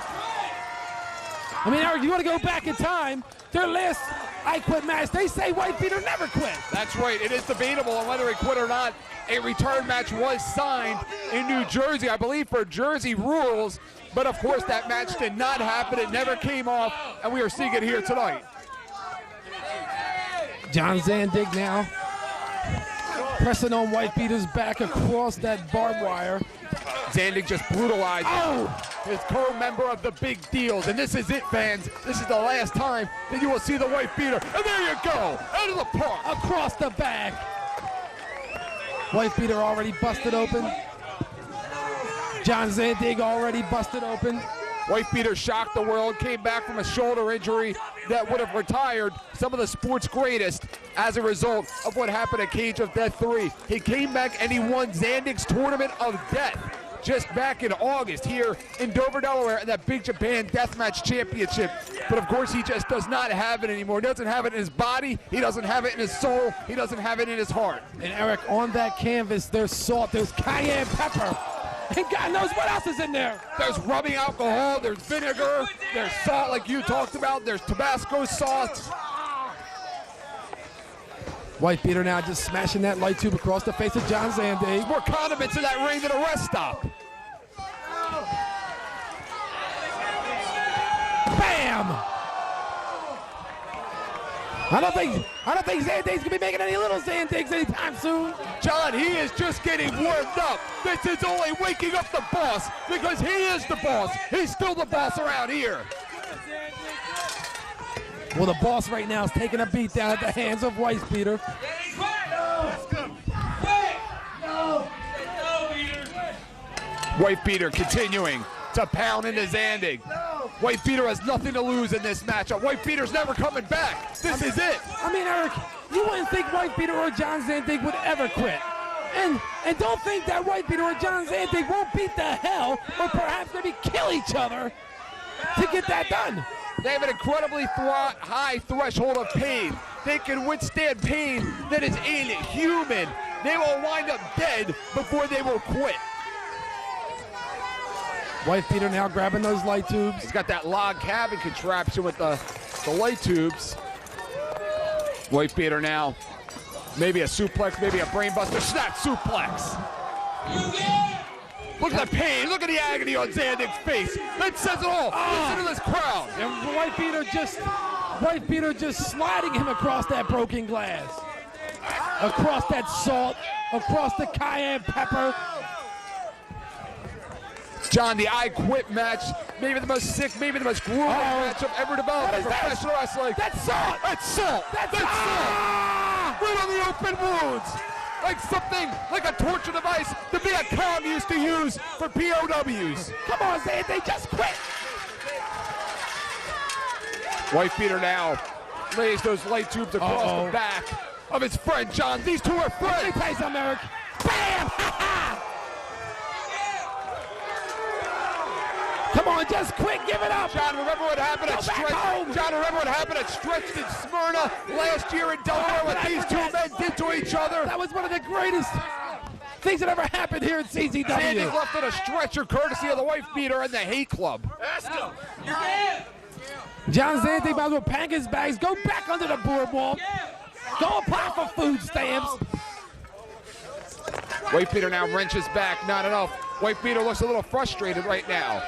I mean, Eric, you want to go back in time, their last I Quit match, they say Wife Beater never quit. That's right. It is debatable on whether he quit or not. A return match was signed in New Jersey, I believe, for Jersey rules. But, of course, that match did not happen. It never came off, and we are seeing it here tonight. John Zandig now Pressing on Wife Beater's back across that barbed wire. Zandig just brutalized his co-member of the Big Deals. And this is it, fans. This is the last time that you will see the Wife Beater. And there you go, out of the park. Across the back. Wife Beater already busted open. John Zandig already busted open. Wife Beater shocked the world, came back from a shoulder injury that would have retired some of the sport's greatest as a result of what happened at Cage of Death 3. He came back and he won Zandig's Tournament of Death just back in August here in Dover, Delaware, in that Big Japan Deathmatch Championship. But of course, he just does not have it anymore. He doesn't have it in his body. He doesn't have it in his soul. He doesn't have it in his heart. And Eric, on that canvas, there's salt, there's cayenne pepper. And God knows what else is in there. There's rubbing alcohol, there's vinegar, there's salt like you talked about, there's Tabasco sauce. Wife Beater now just smashing that light tube across the face of John Zandig. More condiments in that ring than a rest stop. Bam! I don't think Zandig's gonna be making any little Zandigs anytime soon. John, he is just getting warmed up. This is only waking up the boss because he is the boss. He's still the boss around here. Well, the boss right now is taking a beat down at the hands of Wife Beater. Wife Beater continuing to pound into Zandig. Wife Beater has nothing to lose in this matchup. Wife Beater's never coming back. This is it. I mean, Eric, you wouldn't think Wife Beater or John Zandig would ever quit. And don't think that Wife Beater or John Zandig won't beat the hell or perhaps maybe kill each other to get that done. They have an incredibly high threshold of pain. They can withstand pain that is inhuman. They will wind up dead before they will quit. Wife Beater now grabbing those light tubes. He's got that log cabin contraption with the light tubes. Wife Beater now. Maybe a suplex, maybe a brainbuster. Snap suplex. Look at the pain. Look at the agony on Zandig's face. That says it all. Listen to this crowd. And Wife Beater just sliding him across that broken glass. Across that salt. Across the cayenne pepper. John, the I Quit match, maybe the most sick, maybe the most grueling matchup ever developed in professional wrestling. That's salt! That's salt! That's salt! Right on the open wounds! Like something, like a torture device that Viacom used to use for POWs. Come on, Zay, they just quit! Wife Beater now lays those light tubes across the back of his friend John. These two are friends. Let me play some, Eric. Bam! Come on, just quit, give it up. John, remember what happened at Stretch? John, remember what happened at Stretch in Smyrna last year in Delaware, what these two men did to each other? That was one of the greatest things that ever happened here at CZW. Zandig left on a stretcher courtesy of the Wife Beater and the Hate Club. John Zandig might as well pack his bags, go back under the boardwalk, go apply for food stamps. Wife Beater now wrenches back, not enough. Wife Beater looks a little frustrated right now.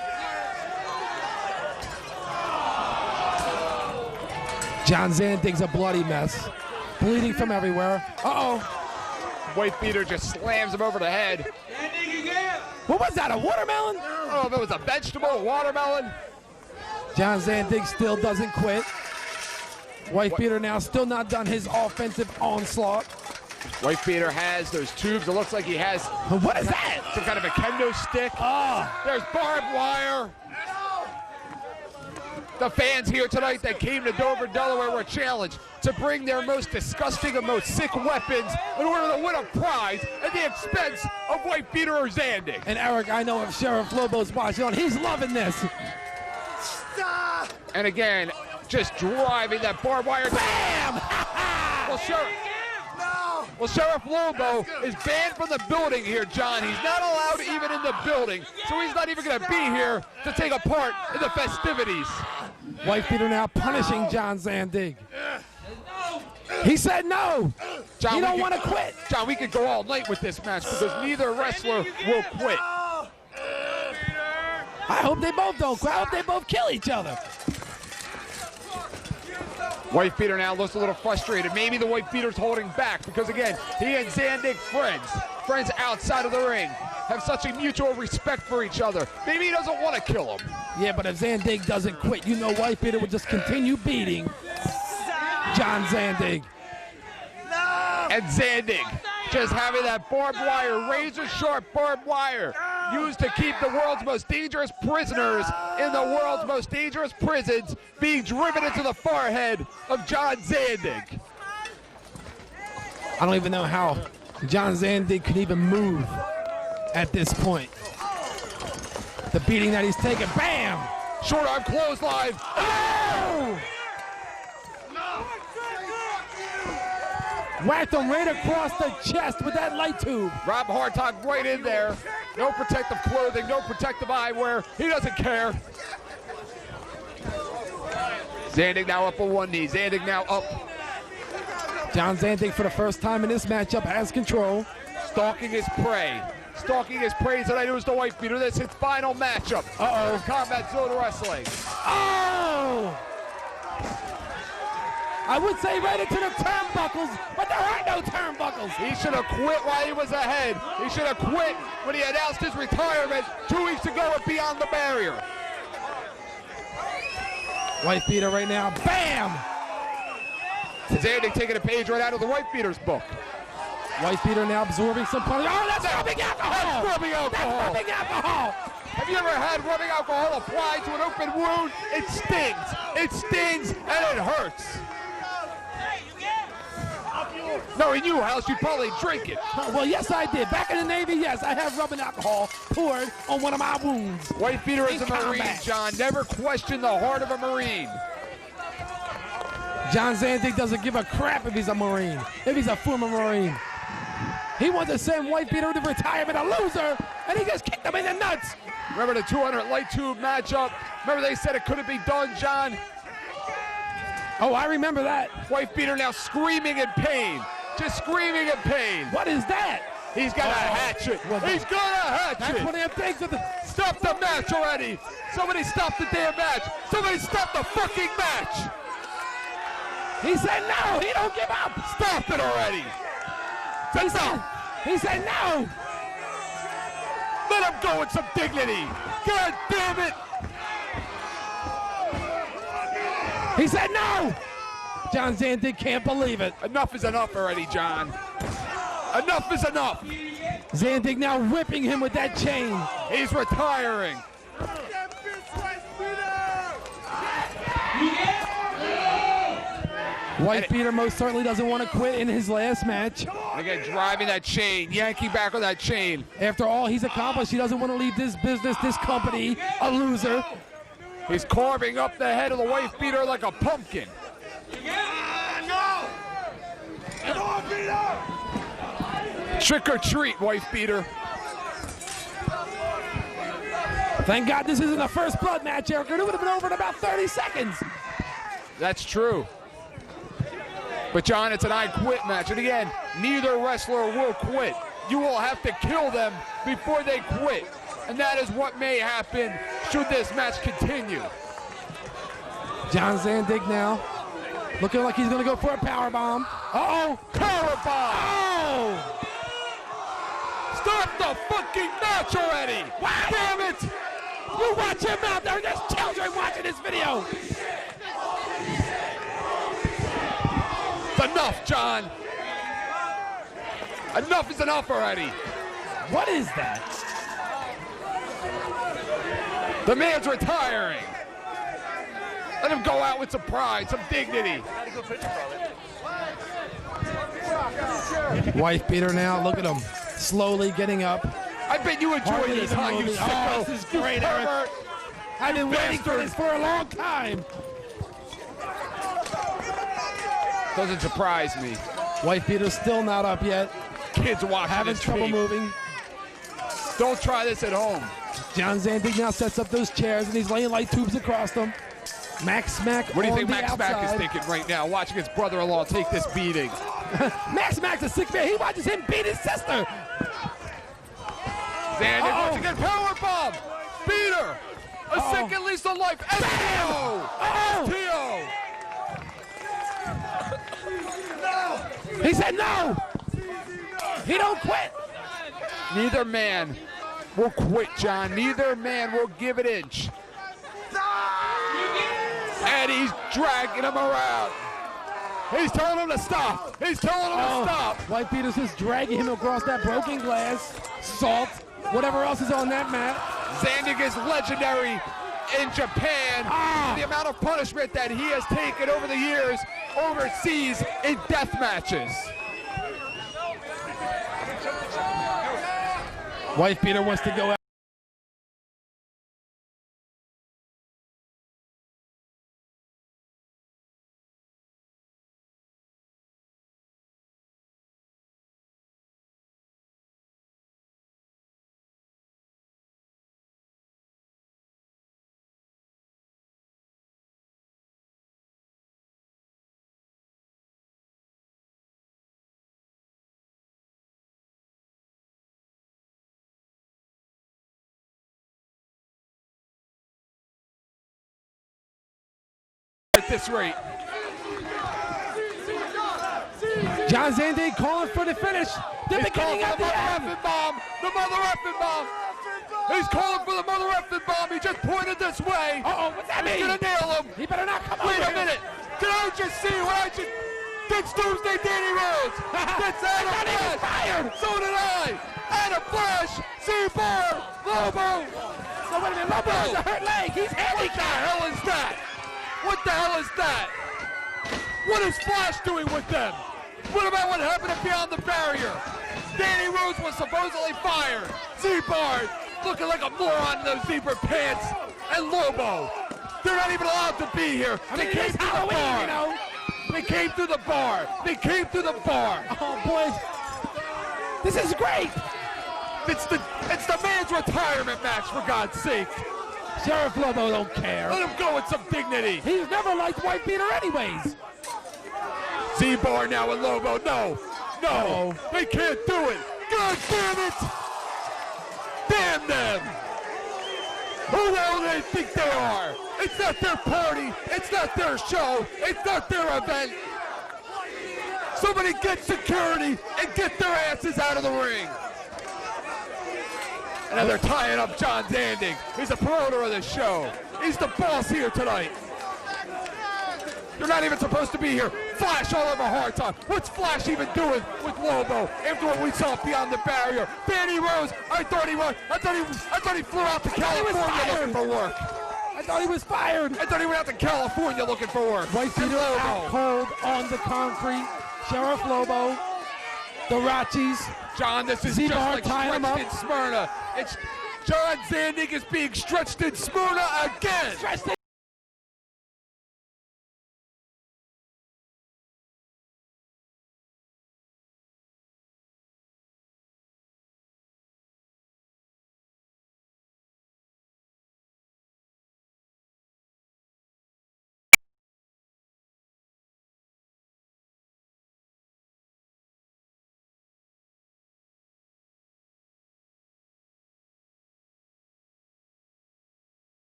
John Zandig's a bloody mess, bleeding from everywhere. Wife Beater just slams him over the head. What was that, a watermelon? I don't know if it was a vegetable, a watermelon. John Zandig still doesn't quit. Wife Beater now still not done his offensive onslaught. Wife Beater has those tubes. It looks like he has what is that? Some kind of a kendo stick. There's barbed wire. The fans here tonight that came to Dover, Delaware were challenged to bring their most disgusting and most sick weapons in order to win a prize at the expense of Wife Beater or Zandig. And Eric, I know if Sheriff Lobo's watching on, he's loving this. And again, just driving that barbed wire. Bam! Well, Sheriff Lobo is banned from the building here, John. He's not allowed even in the building, so he's not even going to be here to take a part in the festivities. Wife Beater now punishing John Zandig. He said no. John, he don't want to quit. John, we could go all night with this match because neither wrestler will quit. I hope they both don't quit. I hope they both kill each other. Wife beater now looks a little frustrated. Maybe the wife beater's holding back because, again, he and Zandig friends outside of the ring, have such a mutual respect for each other. Maybe he doesn't want to kill him. Yeah, but if Zandig doesn't quit, you know wife beater would just continue beating John Zandig. And Zandig just having that barbed wire, razor sharp barbed wire, used to keep the world's most dangerous prisoners in the world's most dangerous prisons being driven into the forehead of John Zandig. I don't even know how John Zandig can even move at this point. The beating that he's taking, bam! Short arm clothesline. Oh! Whacked him right across the chest with that light tube. Rob Hartog right in there. No protective clothing, no protective eyewear. He doesn't care. Zandig now up on one knee. Zandig now up. John Zandig for the first time in this matchup has control. Stalking his prey. Stalking his prey tonight. It was the wife beater. That's his final matchup. Uh-oh. Combat Zone Wrestling. Oh! I would say right into the turnbuckles, but there are no turnbuckles. He should have quit while he was ahead. He should have quit when he announced his retirement 2 weeks ago at Beyond the Barrier. Wife beater right now, bam! Zandig taking a page right out of the wife beater's book. Wife beater now absorbing some punch. Oh, that's rubbing alcohol! That's rubbing alcohol! That's rubbing alcohol! Have you ever had rubbing alcohol applied to an open wound? It stings. It stings and it hurts. No, in your house, you probably drink it. Well, yes, I did. Back in the Navy, yes, I have rubbing alcohol poured on one of my wounds. Wife beater is a Marine, combat. John. Never question the heart of a Marine. John Zandig doesn't give a crap if he's a Marine, if he's a former Marine. He wants to send wife beater to retirement, a loser, and he just kicked him in the nuts. Remember the 200 light tube matchup? Remember they said it couldn't be done, John? Oh, I remember that. Wife beater now screaming in pain. Just screaming in pain. What is that? He's got a hatchet. He's got a hatchet. That's one of them things that Stop the match already. Somebody stop the damn match. Somebody stop the fucking match. He said no. He don't give up. Stop it already. He said no. Let him go with some dignity. God damn it. He said no. John Zandig can't believe it. Enough is enough already, John. Enough is enough. Zandig now whipping him with that chain. He's retiring. Wife beater most certainly doesn't want to quit in his last match. Again, driving that chain, yanking back on that chain. After all he's accomplished, he doesn't want to leave this business, this company, a loser. He's carving up the head of the wife beater like a pumpkin. Trick or treat, wife beater. Thank God this isn't a first blood match, Eric. It would have been over in about 30 seconds. That's true. But John, it's an I quit match. And again, neither wrestler will quit. You will have to kill them before they quit. And that is what may happen should this match continue. John Zandig now looking like he's going to go for a powerbomb. Uh-oh, powerbomb! Oh! Start the fucking match already! Wow. Damn it! You watch him out there. There's children watching this video. It's enough, John. Enough is enough already. What is that? The man's retiring. Let him go out with some pride, some dignity. Wife beater now. Look at him. Slowly getting up. I bet you enjoy this, huh, you sicko? Oh, this is great, Eric. I've been waiting for this for a long time. Doesn't surprise me. Wife beater's still not up yet. Kids watching Having this trouble tape. moving. Don't try this at home. John Zandig now sets up those chairs and he's laying light tubes across them. Max Smack What do you on think the Max outside. Mack is thinking right now, watching his brother-in-law take this beating? Max Mack's a sick man. He watches him beat his sister. Zandig once again, powerbomb! Beater! A second lease on life, STO! STO! He said no. He don't quit. Neither man will quit, John. Neither man will give an inch. And he's dragging him around. He's telling him to stop. He's telling him to stop. White Peter's just dragging him across that broken glass, salt, whatever else is on that mat. Zandig is legendary in Japan. The amount of punishment that he has taken over the years overseas in death matches. White Peter wants to go out. At this rate. John Zandig calling for the finish. The beginning of the end. The mother effing bomb. He's calling for the mother effing bomb. He just pointed this way. What's that mean? He's gonna nail him. He better not come Wait over a minute. Did I just see what I just... That's Tuesday Danny Rose. That's Adam Flash. Fired. So did I. Adam Flash. C-Bar. Lobo. So wait a minute. Lobo has a hurt leg. He's handicapped. What the hell is that? What the hell is that? What is Flash doing with them? What about what happened at Beyond the Barrier? Danny Rose was supposedly fired. Z-Bard looking like a moron in those zebra pants. And Lobo. They're not even allowed to be here. They came through the bar. You know? They came through the bar. They came through the bar. Oh, boys. This is great. It's the man's retirement match, for God's sake. Sheriff Lobo don't care. Let him go with some dignity. He's never liked White Peter anyways. Z-Bar now with Lobo. No, they can't do it. God damn it. Damn them. Who the hell do they think they are? It's not their party. It's not their show. It's not their event. Somebody get security and get their asses out of the ring. And now they're tying up John Zandig. He's the promoter of this show. He's the boss here tonight. You're not even supposed to be here. Flash all over hard time. What's Flash even doing with Lobo after what we saw Beyond the Barrier? Danny Rose, I thought he flew out to California looking for work. I thought he was fired. I thought he went out to California looking for work. White Peter out cold on the concrete. Sheriff Lobo, the Rachis. John, this is just like stretched in Smyrna. It's John Zandig is being stretched in Smyrna again.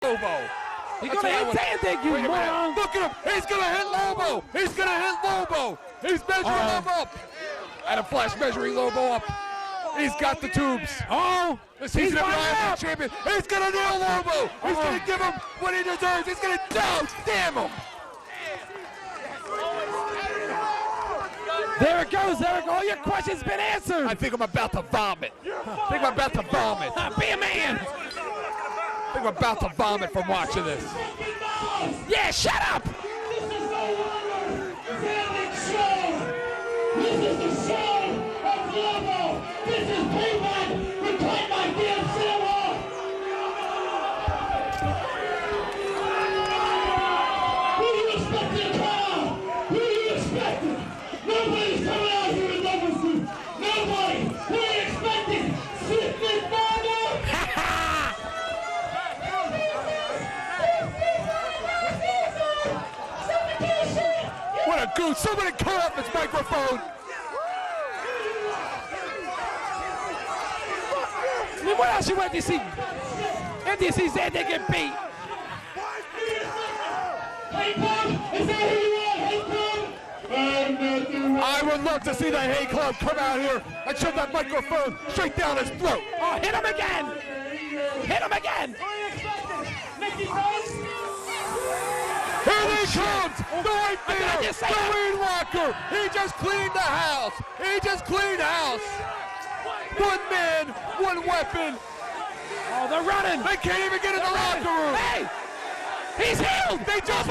Lobo. He's gonna hit Zandig, you moron. Look at him. He's gonna hit Lobo. He's gonna hit Lobo. He's measuring him up. Adam Flash measuring Lobo up. He's got the tubes. The season of the champion. He's gonna nail Lobo. He's gonna give him what he deserves. He's gonna damn him. There it goes, Eric. All your questions been answered. I think I'm about to vomit. Be a man. I think I'm about to vomit from watching this. Yeah, shut up! This is no longer Zandig show. This is the show of Lobo. This is payback. Reclaim my damn silver. Who do you expect to come? Who do you expect? Nobody's coming out here with numbers, dude. Nobody. Who are you expecting? Sit father. What a goose. Somebody cut off his microphone. what else you want to see? If you see Zandig get beat. I would love to see the Hay Club come out here and shove that microphone straight down his throat. Oh, hit him again! Hit him again! Here he comes! The White Beater! The Weed Walker! He just cleaned the house! He just cleaned house! One man, one weapon! Oh, they're running! They can't even get in the locker room! Hey! He's healed! They just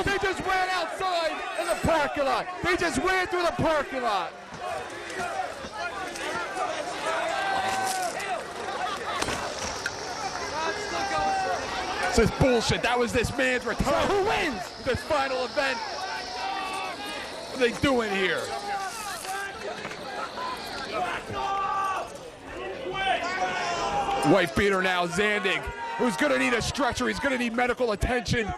They just ran outside in the parking lot! They just ran through the parking lot! This is bullshit. That was this man's retirement. So who wins? This final event. What are they doing here? Wife beater now, Zandig, who's gonna need a stretcher. He's gonna need medical attention.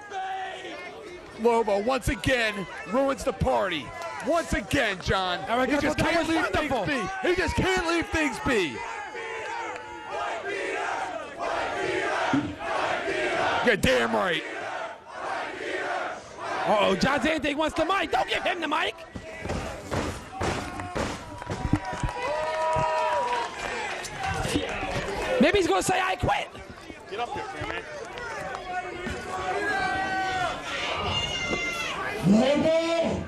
Lobo once again ruins the party. Once again, John. He just can't leave things be. He just can't leave things be. You're damn right. Uh-oh, John Zandig wants the mic. Don't give him the mic. Maybe he's going to say, I quit. Get up here, man. Lobo!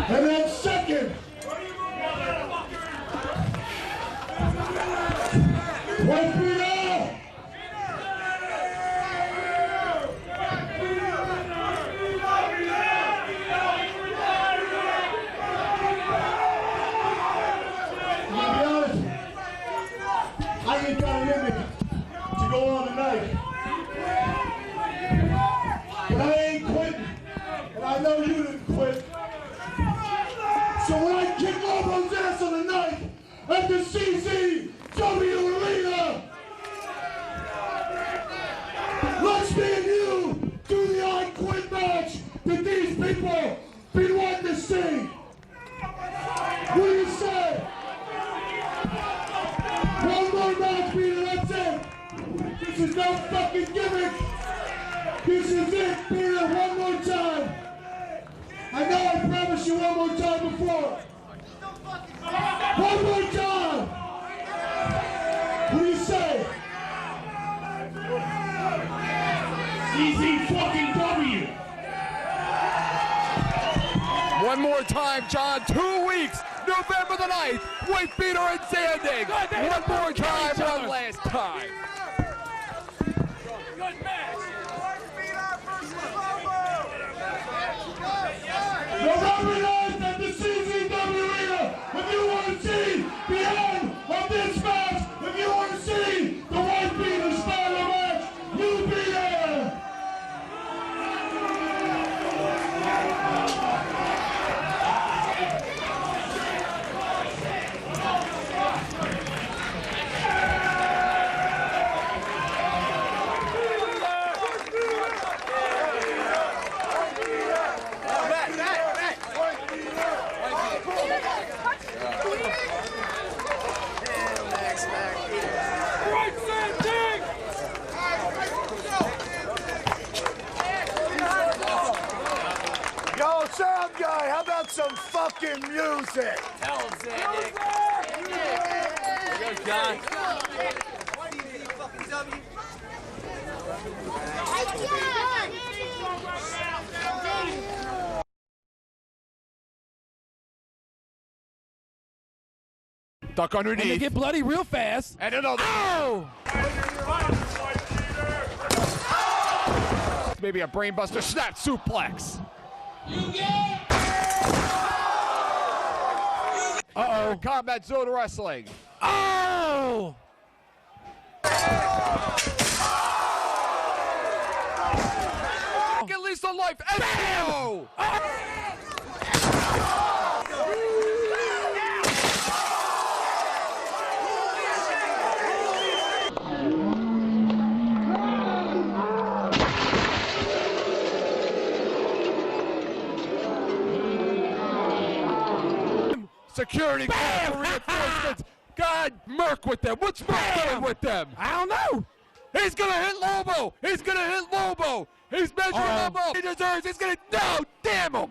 And then second, White Beater! I ain't got it in me to go on tonight. But I ain't quitting, and I know you didn't quit. So when I kick Lobo's ass on the night at the CCW Arena, let's me and you do the I Quit match that these people been wanting to see. What do you say? One more match, Peter, that's it. This is no fucking gimmick. This is it, Peter, one more time. I know I promised you one more time before. One more time. What do you say? Easy fucking W. One more time, John. 2 weeks. November the 9th. White Beater and Zandig. One more time, one last time. Good match. November 9th at the CCW Arena. If you want to see the end of this match, if you want to see the White Beater's final match, you be there. Yo, sound guy, how about some fucking music? Tell him, Zandig. There you go, John. CZW. Duck And they underneath. get bloody real fast. And another. Oh! Maybe a brainbuster snap suplex. Uh-oh. Combat Zone Wrestling. Oh! At least a life. Bam! Security guard reinforcements. God, Merc with them. What's Merc doing with them? I don't know. He's gonna hit Lobo. He's gonna hit Lobo. He's measuring him up. He deserves. He's gonna. No, damn him.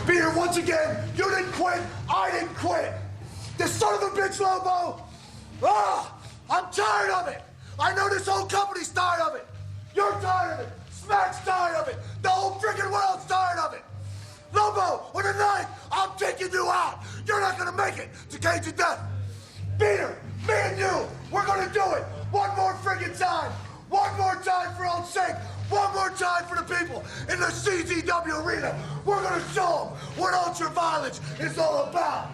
Peter, once again, you didn't quit, I didn't quit. This son of a bitch, Lobo. I'm tired of it. I know this whole company's tired of it. You're tired of it. Smack's tired of it. The whole freaking world's tired of it. Lobo, on the night, I'm taking you out. You're not gonna make it to Cage of Death. Peter, me and you, we're gonna do it. One more freaking time. One more time for old sake. One more time for the people in the CZW arena. We're gonna show them what ultra violence is all about.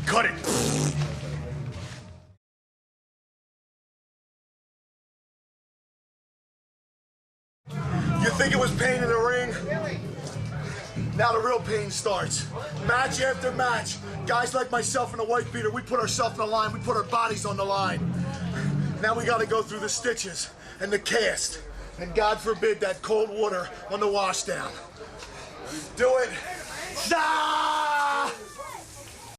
Cut it. You think it was pain in the ring? Now the real pain starts. Match after match. Guys like myself and the White Beater, we put ourselves on the line, we put our bodies on the line. Now we gotta go through the stitches and the cast. And God forbid that cold water on the washdown. Do it. Stop!